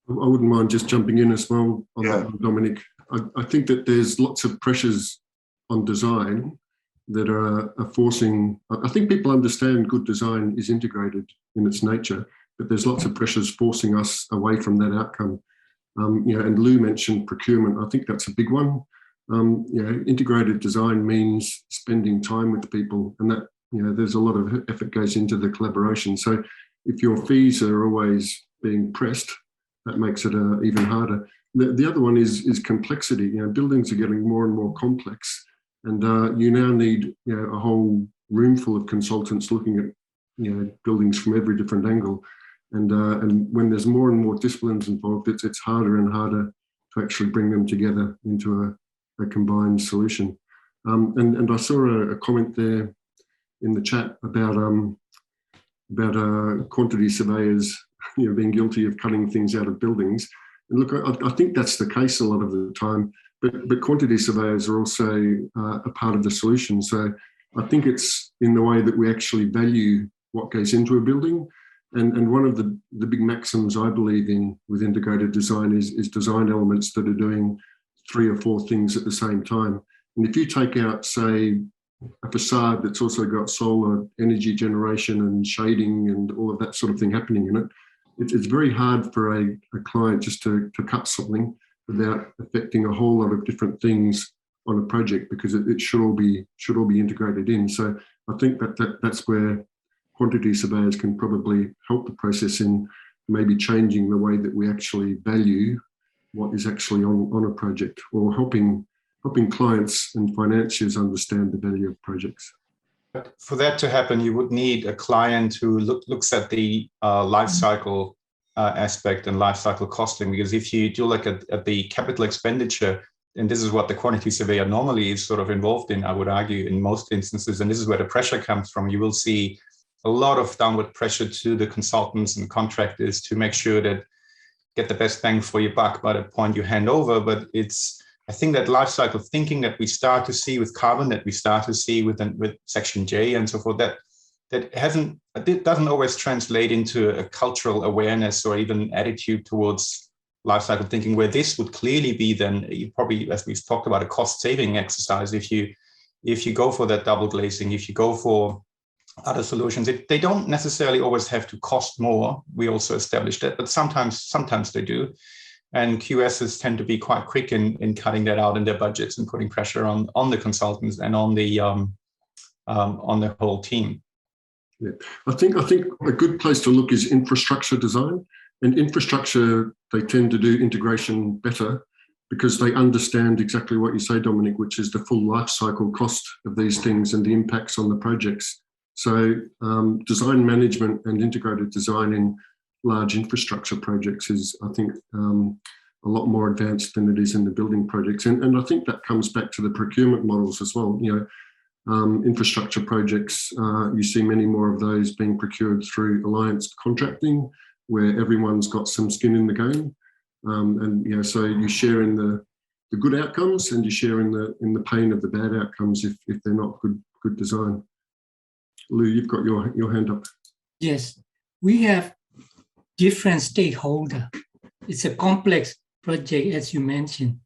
I wouldn't mind just jumping in as well on that, Dominic. I think that there's lots of pressures on design that are forcing, I think people understand good design is integrated in its nature, but there's lots of pressures forcing us away from that outcome. And Lou mentioned procurement. I think that's a big one. Integrated design means spending time with people, and that, there's a lot of effort goes into the collaboration. So if your fees are always being pressed, that makes it even harder. The other one is complexity. Buildings are getting more and more complex, and you now need a whole room full of consultants looking at buildings from every different angle. And when there's more and more disciplines involved, it's harder and harder to actually bring them together into a combined solution. And I saw a comment there in the chat about quantity surveyors being guilty of cutting things out of buildings. And look, I think that's the case a lot of the time, but quantity surveyors are also a part of the solution. So I think it's in the way that we actually value what goes into a building. And one of the big maxims I believe in with integrated design is design elements that are doing 3 or 4 things at the same time. And if you take out, say, a facade that's also got solar energy generation and shading and all of that sort of thing happening in it, it's very hard for a client just to cut something without affecting a whole lot of different things on a project, because it should all be integrated in. So I think that's where quantity surveyors can probably help the process in maybe changing the way that we actually value what is actually on a project, or helping clients and financiers understand the value of projects. But for that to happen, you would need a client who looks at the life cycle aspect and life cycle costing, because if you do look at the capital expenditure, and this is what the quantity surveyor normally is sort of involved in, I would argue, in most instances, and this is where the pressure comes from, you will see a lot of downward pressure to the consultants and contractors to make sure that get the best bang for your buck by the point you hand over. But I think that life cycle thinking that we start to see with carbon, that we start to see with Section J and so forth, that doesn't always translate into a cultural awareness or even attitude towards life cycle thinking, where this would clearly be then, you probably, as we've talked about, a cost saving exercise. If you go for that double glazing, if you go for other solutions, they don't necessarily always have to cost more. We also established that, but sometimes they do. And QSs tend to be quite quick in cutting that out in their budgets and putting pressure on the consultants and on the whole team. Yeah, I think a good place to look is infrastructure design. And infrastructure, they tend to do integration better because they understand exactly what you say, Dominic, which is the full life cycle cost of these things and the impacts on the projects. So design management and integrated design in large infrastructure projects is, I think, a lot more advanced than it is in the building projects. And I think that comes back to the procurement models as well. Infrastructure projects, you see many more of those being procured through alliance contracting, where everyone's got some skin in the game. And so you share in the good outcomes, and you share in the pain of the bad outcomes if they're not good design. Lou, you've got your hand up. Yes, we have different stakeholders. It's a complex project, as you mentioned.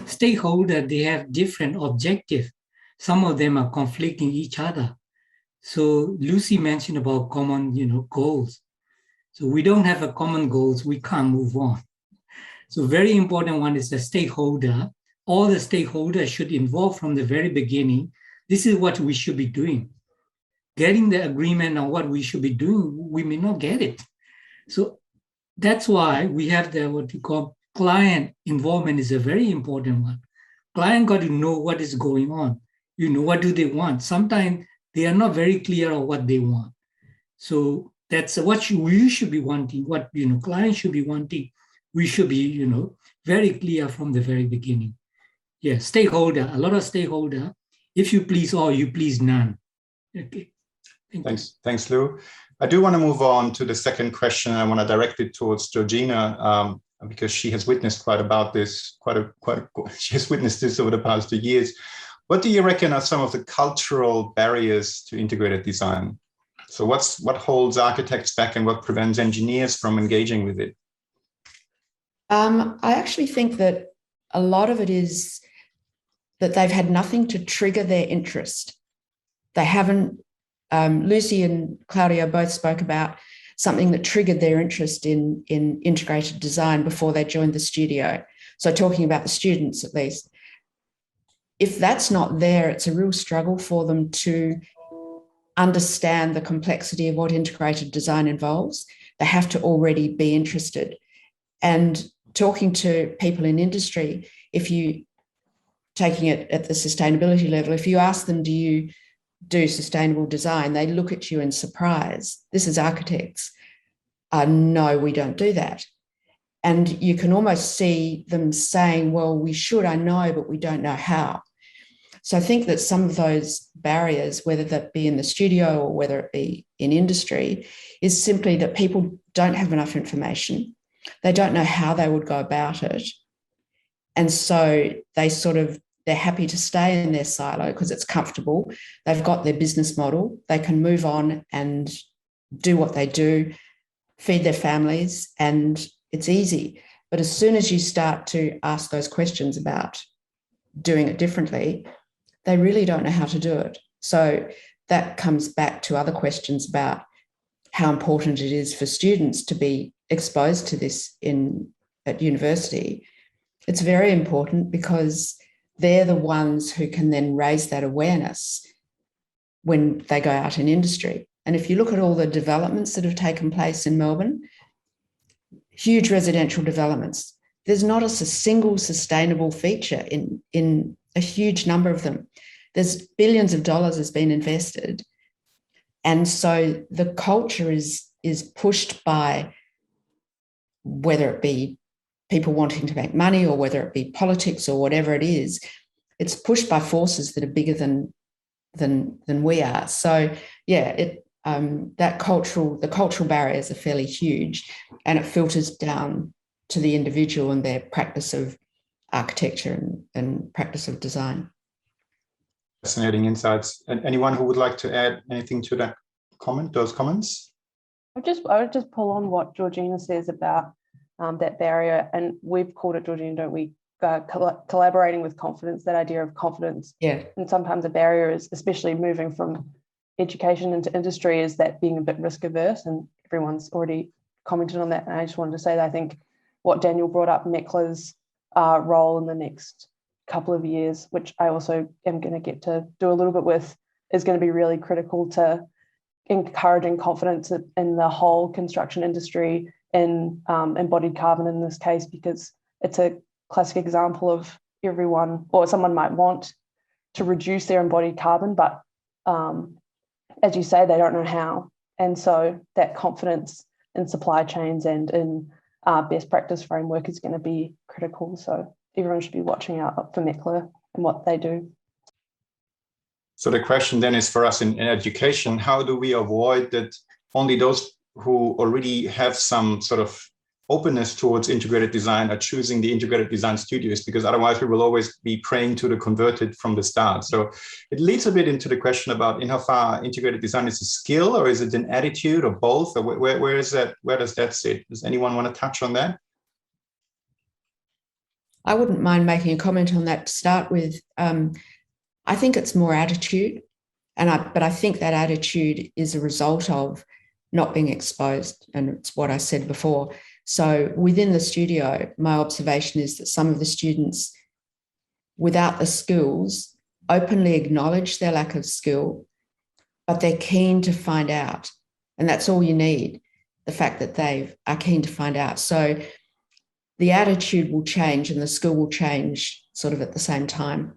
Stakeholders, they have different objectives. Some of them are conflicting each other. So Lucy mentioned about common, goals. So we don't have a common goals, we can't move on. So very important one is the stakeholder. All the stakeholders should involve from the very beginning. This is what we should be doing. Getting the agreement on what we should be doing, we may not get it. So that's why we have what we call client involvement is a very important one. Client got to know what is going on. What do they want? Sometimes they are not very clear on what they want. So that's what we should be wanting, what clients should be wanting. We should be, very clear from the very beginning. Yeah, stakeholder, a lot of stakeholder. If you please all, you please none. Okay. Thanks, Lou. I do want to move on to the second question. I want to direct it towards Georgina because she has witnessed she has witnessed this over the past 2 years. What do you reckon are some of the cultural barriers to integrated design? So what holds architects back and what prevents engineers from engaging with it? I actually think that a lot of it is that they've had nothing to trigger their interest. They haven't, Lucy and Claudia both spoke about something that triggered their interest in integrated design before they joined the studio. So talking about the students at least. If that's not there, it's a real struggle for them to understand the complexity of what integrated design involves. They have to already be interested. And talking to people in industry, if you taking it at the sustainability level, if you ask them, do you do sustainable design, they look at you in surprise. This is architects. No, we don't do that. And you can almost see them saying, well, we should, I know, but we don't know how. So I think that some of those barriers, whether that be in the studio or whether it be in industry, is simply that people don't have enough information. They don't know how they would go about it. And so they're happy to stay in their silo because it's comfortable. They've got their business model. They can move on and do what they do, feed their families, and it's easy. But as soon as you start to ask those questions about doing it differently, they really don't know how to do it. So that comes back to other questions about how important it is for students to be exposed to this at university. It's very important because they're the ones who can then raise that awareness when they go out in industry. And if you look at all the developments that have taken place in Melbourne, huge residential developments, there's not a single sustainable feature in a huge number of them. There's billions of dollars has been invested. And so the culture is pushed by, whether it be people wanting to make money or whether it be politics or whatever it is, it's pushed by forces that are bigger than we are. So yeah, the cultural barriers are fairly huge, and it filters down to the individual and their practice of architecture and practice of design. Fascinating insights. And anyone who would like to add anything to that those comments? I would just pull on what Georgina says about that barrier, and we've called it, Georgina, don't we? Collaborating with confidence, that idea of confidence. Yeah. And sometimes a barrier is, especially moving from education into industry, is that being a bit risk averse, and everyone's already commented on that. And I just wanted to say that I think what Daniel brought up, MECLA's role in the next couple of years, which I also am going to get to do a little bit with, is going to be really critical to encouraging confidence in the whole construction industry in embodied carbon in this case, because it's a classic example of everyone, or someone might want to reduce their embodied carbon, but as you say, they don't know how. And so that confidence in supply chains and in best practice framework is going to be critical. So everyone should be watching out for MECLA and what they do. So the question then is for us in education, how do we avoid that only those who already have some sort of openness towards integrated design are choosing the integrated design studios, because otherwise we will always be praying to the converted from the start. So it leads a bit into the question about in how far integrated design is a skill, or is it an attitude, or both, or where is that? Where does that sit? Does anyone want to touch on that? I wouldn't mind making a comment on that to start with. I think it's more attitude, but I think that attitude is a result of not being exposed, and it's what I said before. So within the studio, my observation is that some of the students without the skills openly acknowledge their lack of skill, but they're keen to find out. And that's all you need, the fact that they are keen to find out. So the attitude will change and the skill will change sort of at the same time.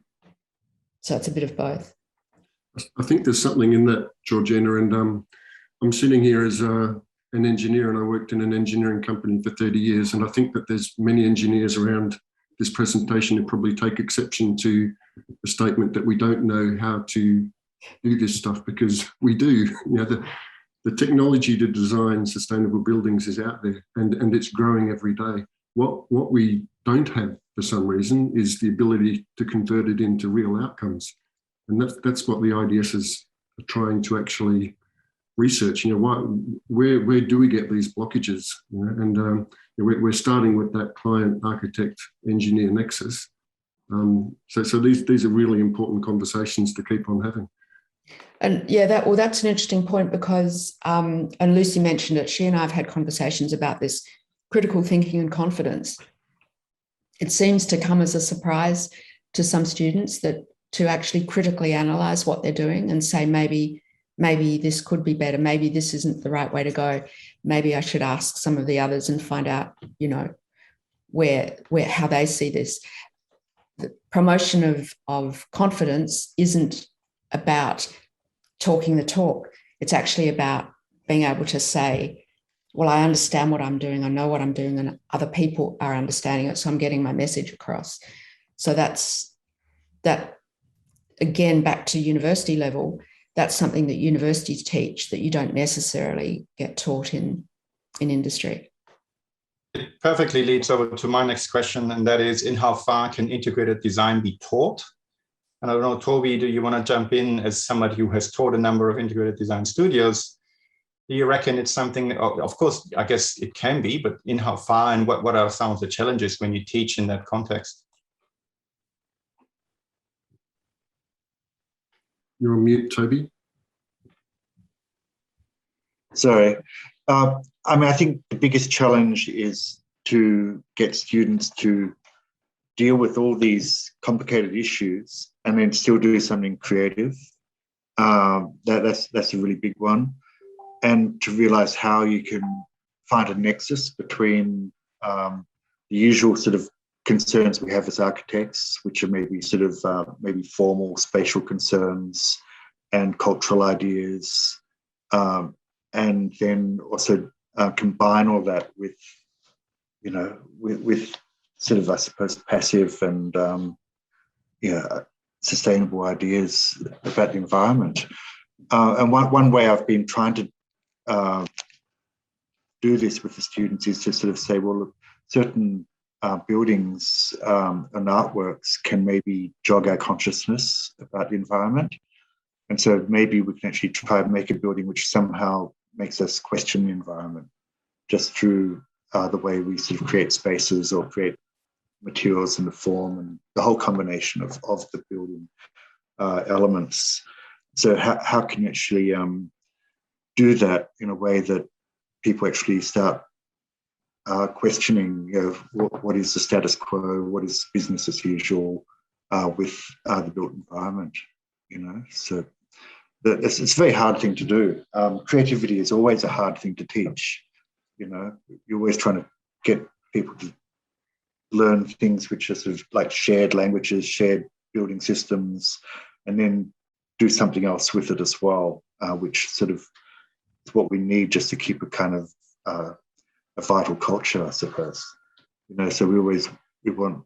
So it's a bit of both. I think there's something in that, Georgina, and I'm sitting here as an engineer, and I worked in an engineering company for 30 years. And I think that there's many engineers around this presentation who probably take exception to the statement that we don't know how to do this stuff, because we do. You know, the technology to design sustainable buildings is out there, and it's growing every day. What we don't have for some reason is the ability to convert it into real outcomes. And that's what the IDSs are trying to actually research. You know, where do we get these blockages? You know, and we're starting with that client architect engineer nexus. So these are really important conversations to keep on having. And yeah, that's an interesting point, because and Lucy mentioned it, she and I have had conversations about this critical thinking and confidence. It seems to come as a surprise to some students that to actually critically analyze what they're doing and say, maybe this could be better, maybe this isn't the right way to go, maybe I should ask some of the others and find out, you know, where how they see this. The promotion of confidence isn't about talking the talk. It's actually about being able to say, well, I understand what I'm doing, I know what I'm doing, and other people are understanding it, so I'm getting my message across. So that, again, back to university level, that's something that universities teach that you don't necessarily get taught in industry. It perfectly leads over to my next question, and that is, in how far can integrated design be taught? And I don't know, Toby, do you want to jump in as somebody who has taught a number of integrated design studios? Do you reckon it's something, of course, I guess it can be, but in how far, and what are some of the challenges when you teach in that context? You're on mute, Toby. Sorry. I mean, I think the biggest challenge is to get students to deal with all these complicated issues and then still do something creative. That's a really big one. And to realize how you can find a nexus between the usual sort of concerns we have as architects, which are maybe sort of maybe formal spatial concerns and cultural ideas, and then also combine all that with, you know, with sort of, I suppose, passive and sustainable ideas about the environment. And one way I've been trying to do this with the students is to sort of say, well, look, certain buildings and artworks can maybe jog our consciousness about the environment. And so maybe we can actually try and make a building which somehow makes us question the environment just through the way we sort of create spaces or create materials and the form and the whole combination of the building elements. So how can you actually do that in a way that people actually start questioning, you know, what is the status quo, what is business as usual with the built environment, you know? So it's a very hard thing to do. Creativity is always a hard thing to teach, you know? You're always trying to get people to learn things which are sort of like shared languages, shared building systems, and then do something else with it as well, which sort of is what we need just to keep a kind of a vital culture, I suppose. You know, so we want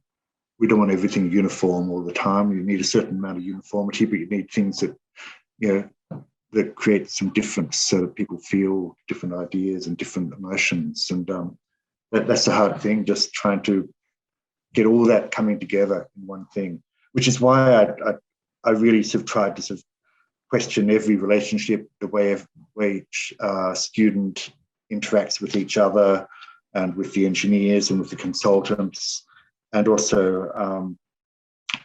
we don't want everything uniform all the time. You need a certain amount of uniformity, but you need things that, that create some difference so that people feel different ideas and different emotions. And that's the hard thing, just trying to get all that coming together in one thing, which is why I really sort of tried to sort of question every relationship, the way each student interacts with each other and with the engineers and with the consultants, and also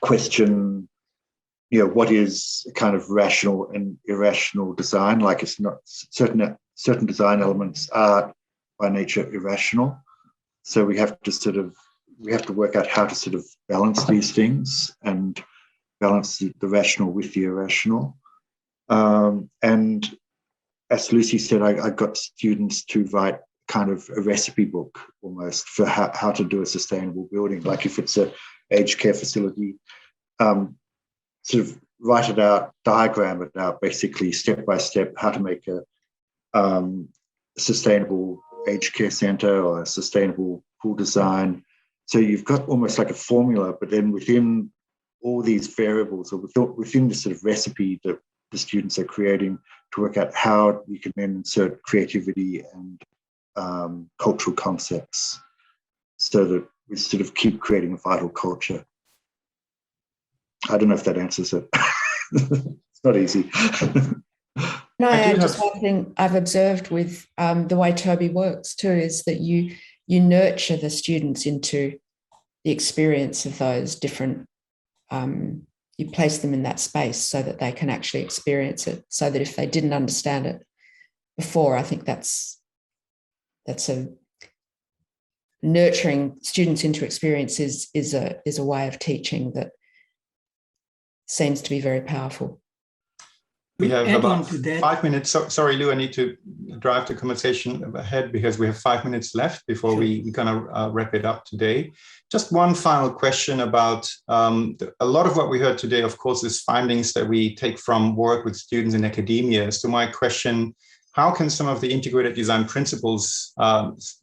question, what is kind of rational and irrational design. Like, it's not certain design elements are by nature irrational. So we have to work out how to sort of balance these things and balance the rational with the irrational. And as Lucy said, I got students to write kind of a recipe book almost for how to do a sustainable building. Like if it's a aged care facility, sort of write it out, diagram it out, basically step by step, how to make a sustainable aged care centre or a sustainable pool design. So you've got almost like a formula, but then within all these variables, or within the sort of recipe that the students are creating, to work out how you can then insert creativity and cultural concepts so that we sort of keep creating a vital culture. I don't know if that answers it. It's not easy. No, just one thing I've observed with the way Toby works too is that you nurture the students into the experience of those different, you place them in that space so that they can actually experience it, so that if they didn't understand it before, I think that's a nurturing students into experiences is a way of teaching that seems to be very powerful. We have about 5 minutes. Sorry, Lou, I need to drive the conversation ahead because we have 5 minutes left before we're going to wrap it up today. Just one final question about a lot of what we heard today, of course, is findings that we take from work with students in academia. So my question, how can some of the integrated design principles,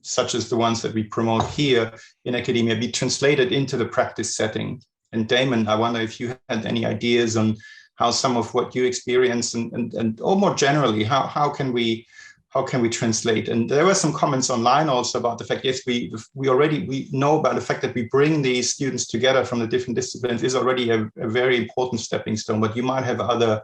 such as the ones that we promote here in academia, be translated into the practice setting? And Damon, I wonder if you had any ideas on how some of what you experience and or more generally, how can we translate? And there were some comments online also about the fact, yes, we know about the fact that we bring these students together from the different disciplines is already a very important stepping stone, but you might have other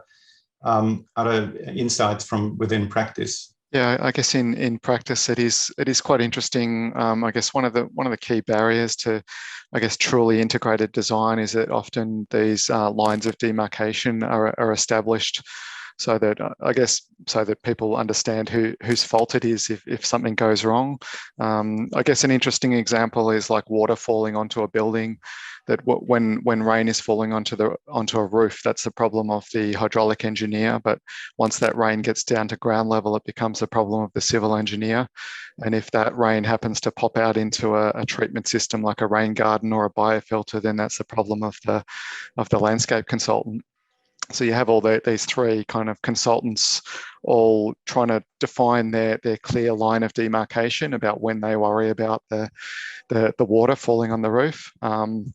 insights from within practice. Yeah, I guess in practice it is quite interesting. I guess one of the key barriers to, I guess, truly integrated design is that often these lines of demarcation are established, so that people understand whose fault it is if something goes wrong. I guess an interesting example is like water falling onto a building. That when rain is falling onto a roof, that's the problem of the hydraulic engineer. But once that rain gets down to ground level, it becomes the problem of the civil engineer. And if that rain happens to pop out into a treatment system like a rain garden or a biofilter, then that's the problem of the landscape consultant. So you have all these three kind of consultants all trying to define their clear line of demarcation about when they worry about the water falling on the roof. And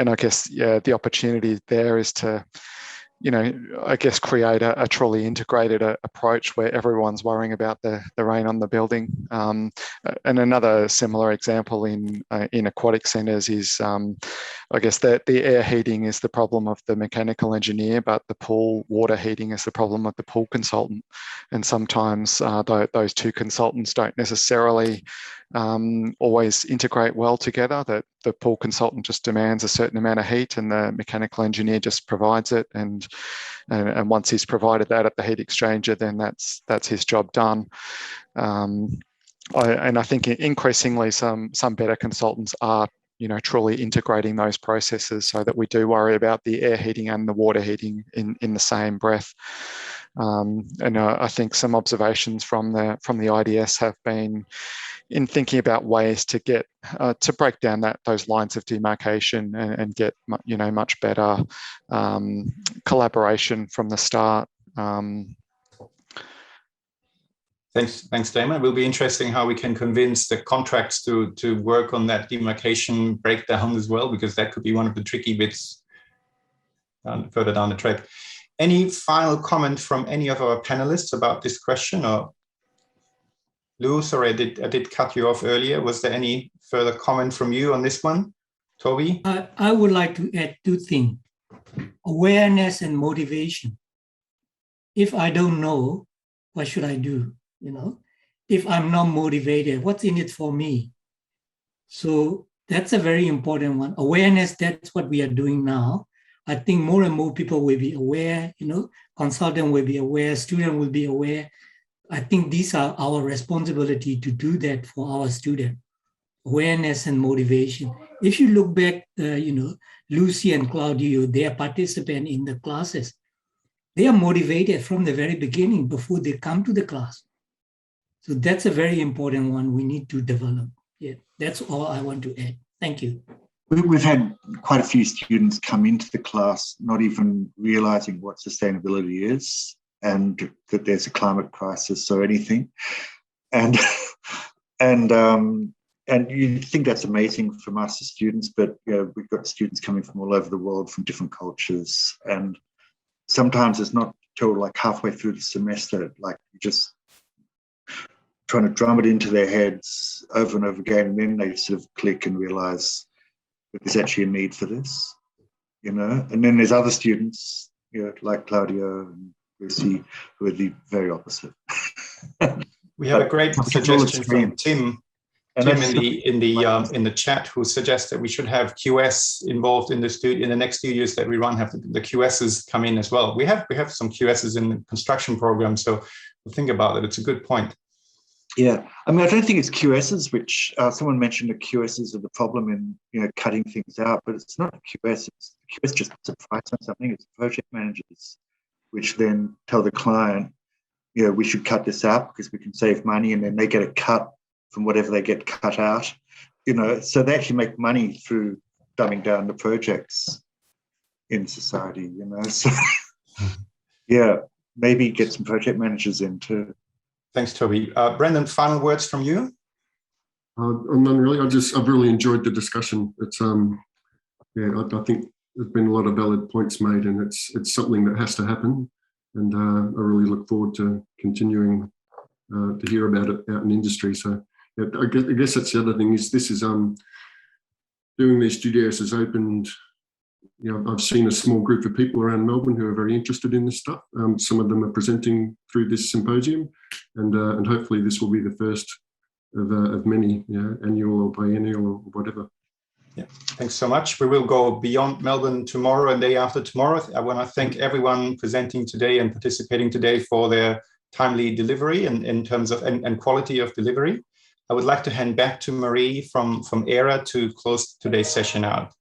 I guess, yeah, the opportunity there is to, I guess, create a truly integrated approach where everyone's worrying about the rain on the building. And another similar example in aquatic centres is, I guess, that the air heating is the problem of the mechanical engineer, but the pool water heating is the problem of the pool consultant. And sometimes those two consultants don't necessarily always integrate well together, that the pool consultant just demands a certain amount of heat and the mechanical engineer just provides it. And once he's provided that at the heat exchanger, then that's his job done. I think increasingly some better consultants are truly integrating those processes so that we do worry about the air heating and the water heating in the same breath. And I think some observations from the IDS have been in thinking about ways to get to break down those lines of demarcation and get much better collaboration from the start. Thanks, Damon. It will be interesting how we can convince the contracts to work on that demarcation breakdown as well, because that could be one of the tricky bits further down the track. Any final comment from any of our panelists about this question? Or Lou, sorry, I did cut you off earlier. Was there any further comment from you on this one? Toby? I would like to add two things: awareness and motivation. If I don't know, what should I do? You know, if I'm not motivated, what's in it for me? So that's a very important one. Awareness, that's what we are doing now. I think more and more people will be aware, you know, consultant will be aware, student will be aware. I think these are our responsibility to do that for our student. Awareness and motivation. If you look back, you know, Lucy and Claudio, they are participants in the classes. They are motivated from the very beginning before they come to the class. So that's a very important one we need to develop. Yeah, that's all I want to add. Thank you. We've had quite a few students come into the class not even realizing what sustainability is and that there's a climate crisis or anything. And you think that's amazing from us as students, but you know, we've got students coming from all over the world from different cultures. And sometimes it's not till like halfway through the semester, like you just trying to drum it into their heads over and over again, and then they sort of click and realize that there's actually a need for this, you know. And then there's other students, you know, like Claudia and Lucy, who are the very opposite. We have a great suggestion from Tim. Tim in the chat, who suggests that we should have QS involved in the next studios that we run. Have the QSs come in as well. We have some QSs in the construction program, so we'll think about it. It's a good point. Yeah, I mean, I don't think it's QSs, which someone mentioned the QSs are the problem in, you know, cutting things out, but it's not a QS. QS just puts a price on something. It's project managers, which then tell the client, you know, we should cut this out because we can save money, and then they get a cut from whatever they get cut out, you know. So they actually make money through dumbing down the projects in society, you know. So yeah, maybe get some project managers in too. Thanks, Toby. Brendan, final words from you? None really. I've really enjoyed the discussion. It's yeah, I think there's been a lot of valid points made, and it's something that has to happen. And I really look forward to continuing to hear about it out in industry. So yeah, I guess that's the other thing is this is doing these studios has opened. You know, I've seen a small group of people around Melbourne who are very interested in this stuff. Some of them are presenting through this symposium, and hopefully this will be the first of many, you know, annual or biennial or whatever. Yeah, thanks so much. We will go beyond Melbourne tomorrow and day after tomorrow. I want to thank everyone presenting today and participating today for their timely delivery and in terms of and quality of delivery. I would like to hand back to Marie from AIRAH to close today's session out.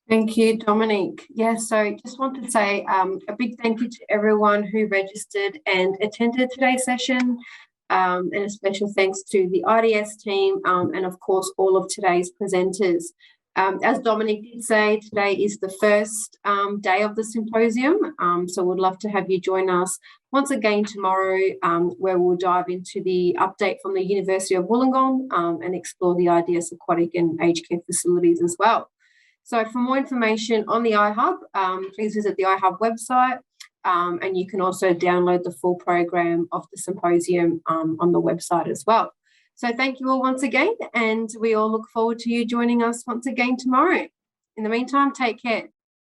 Thank you, Dominic. Yeah, so just want to say a big thank you to everyone who registered and attended today's session, and a special thanks to the IDS team and, of course, all of today's presenters. As Dominic did say, today is the first day of the symposium, so we'd love to have you join us once again tomorrow, where we'll dive into the update from the University of Wollongong and explore the IDS aquatic and aged care facilities as well. So for more information on the iHub, please visit the iHub website, and you can also download the full program of the symposium on the website as well. So thank you all once again, and we all look forward to you joining us once again tomorrow. In the meantime, take care.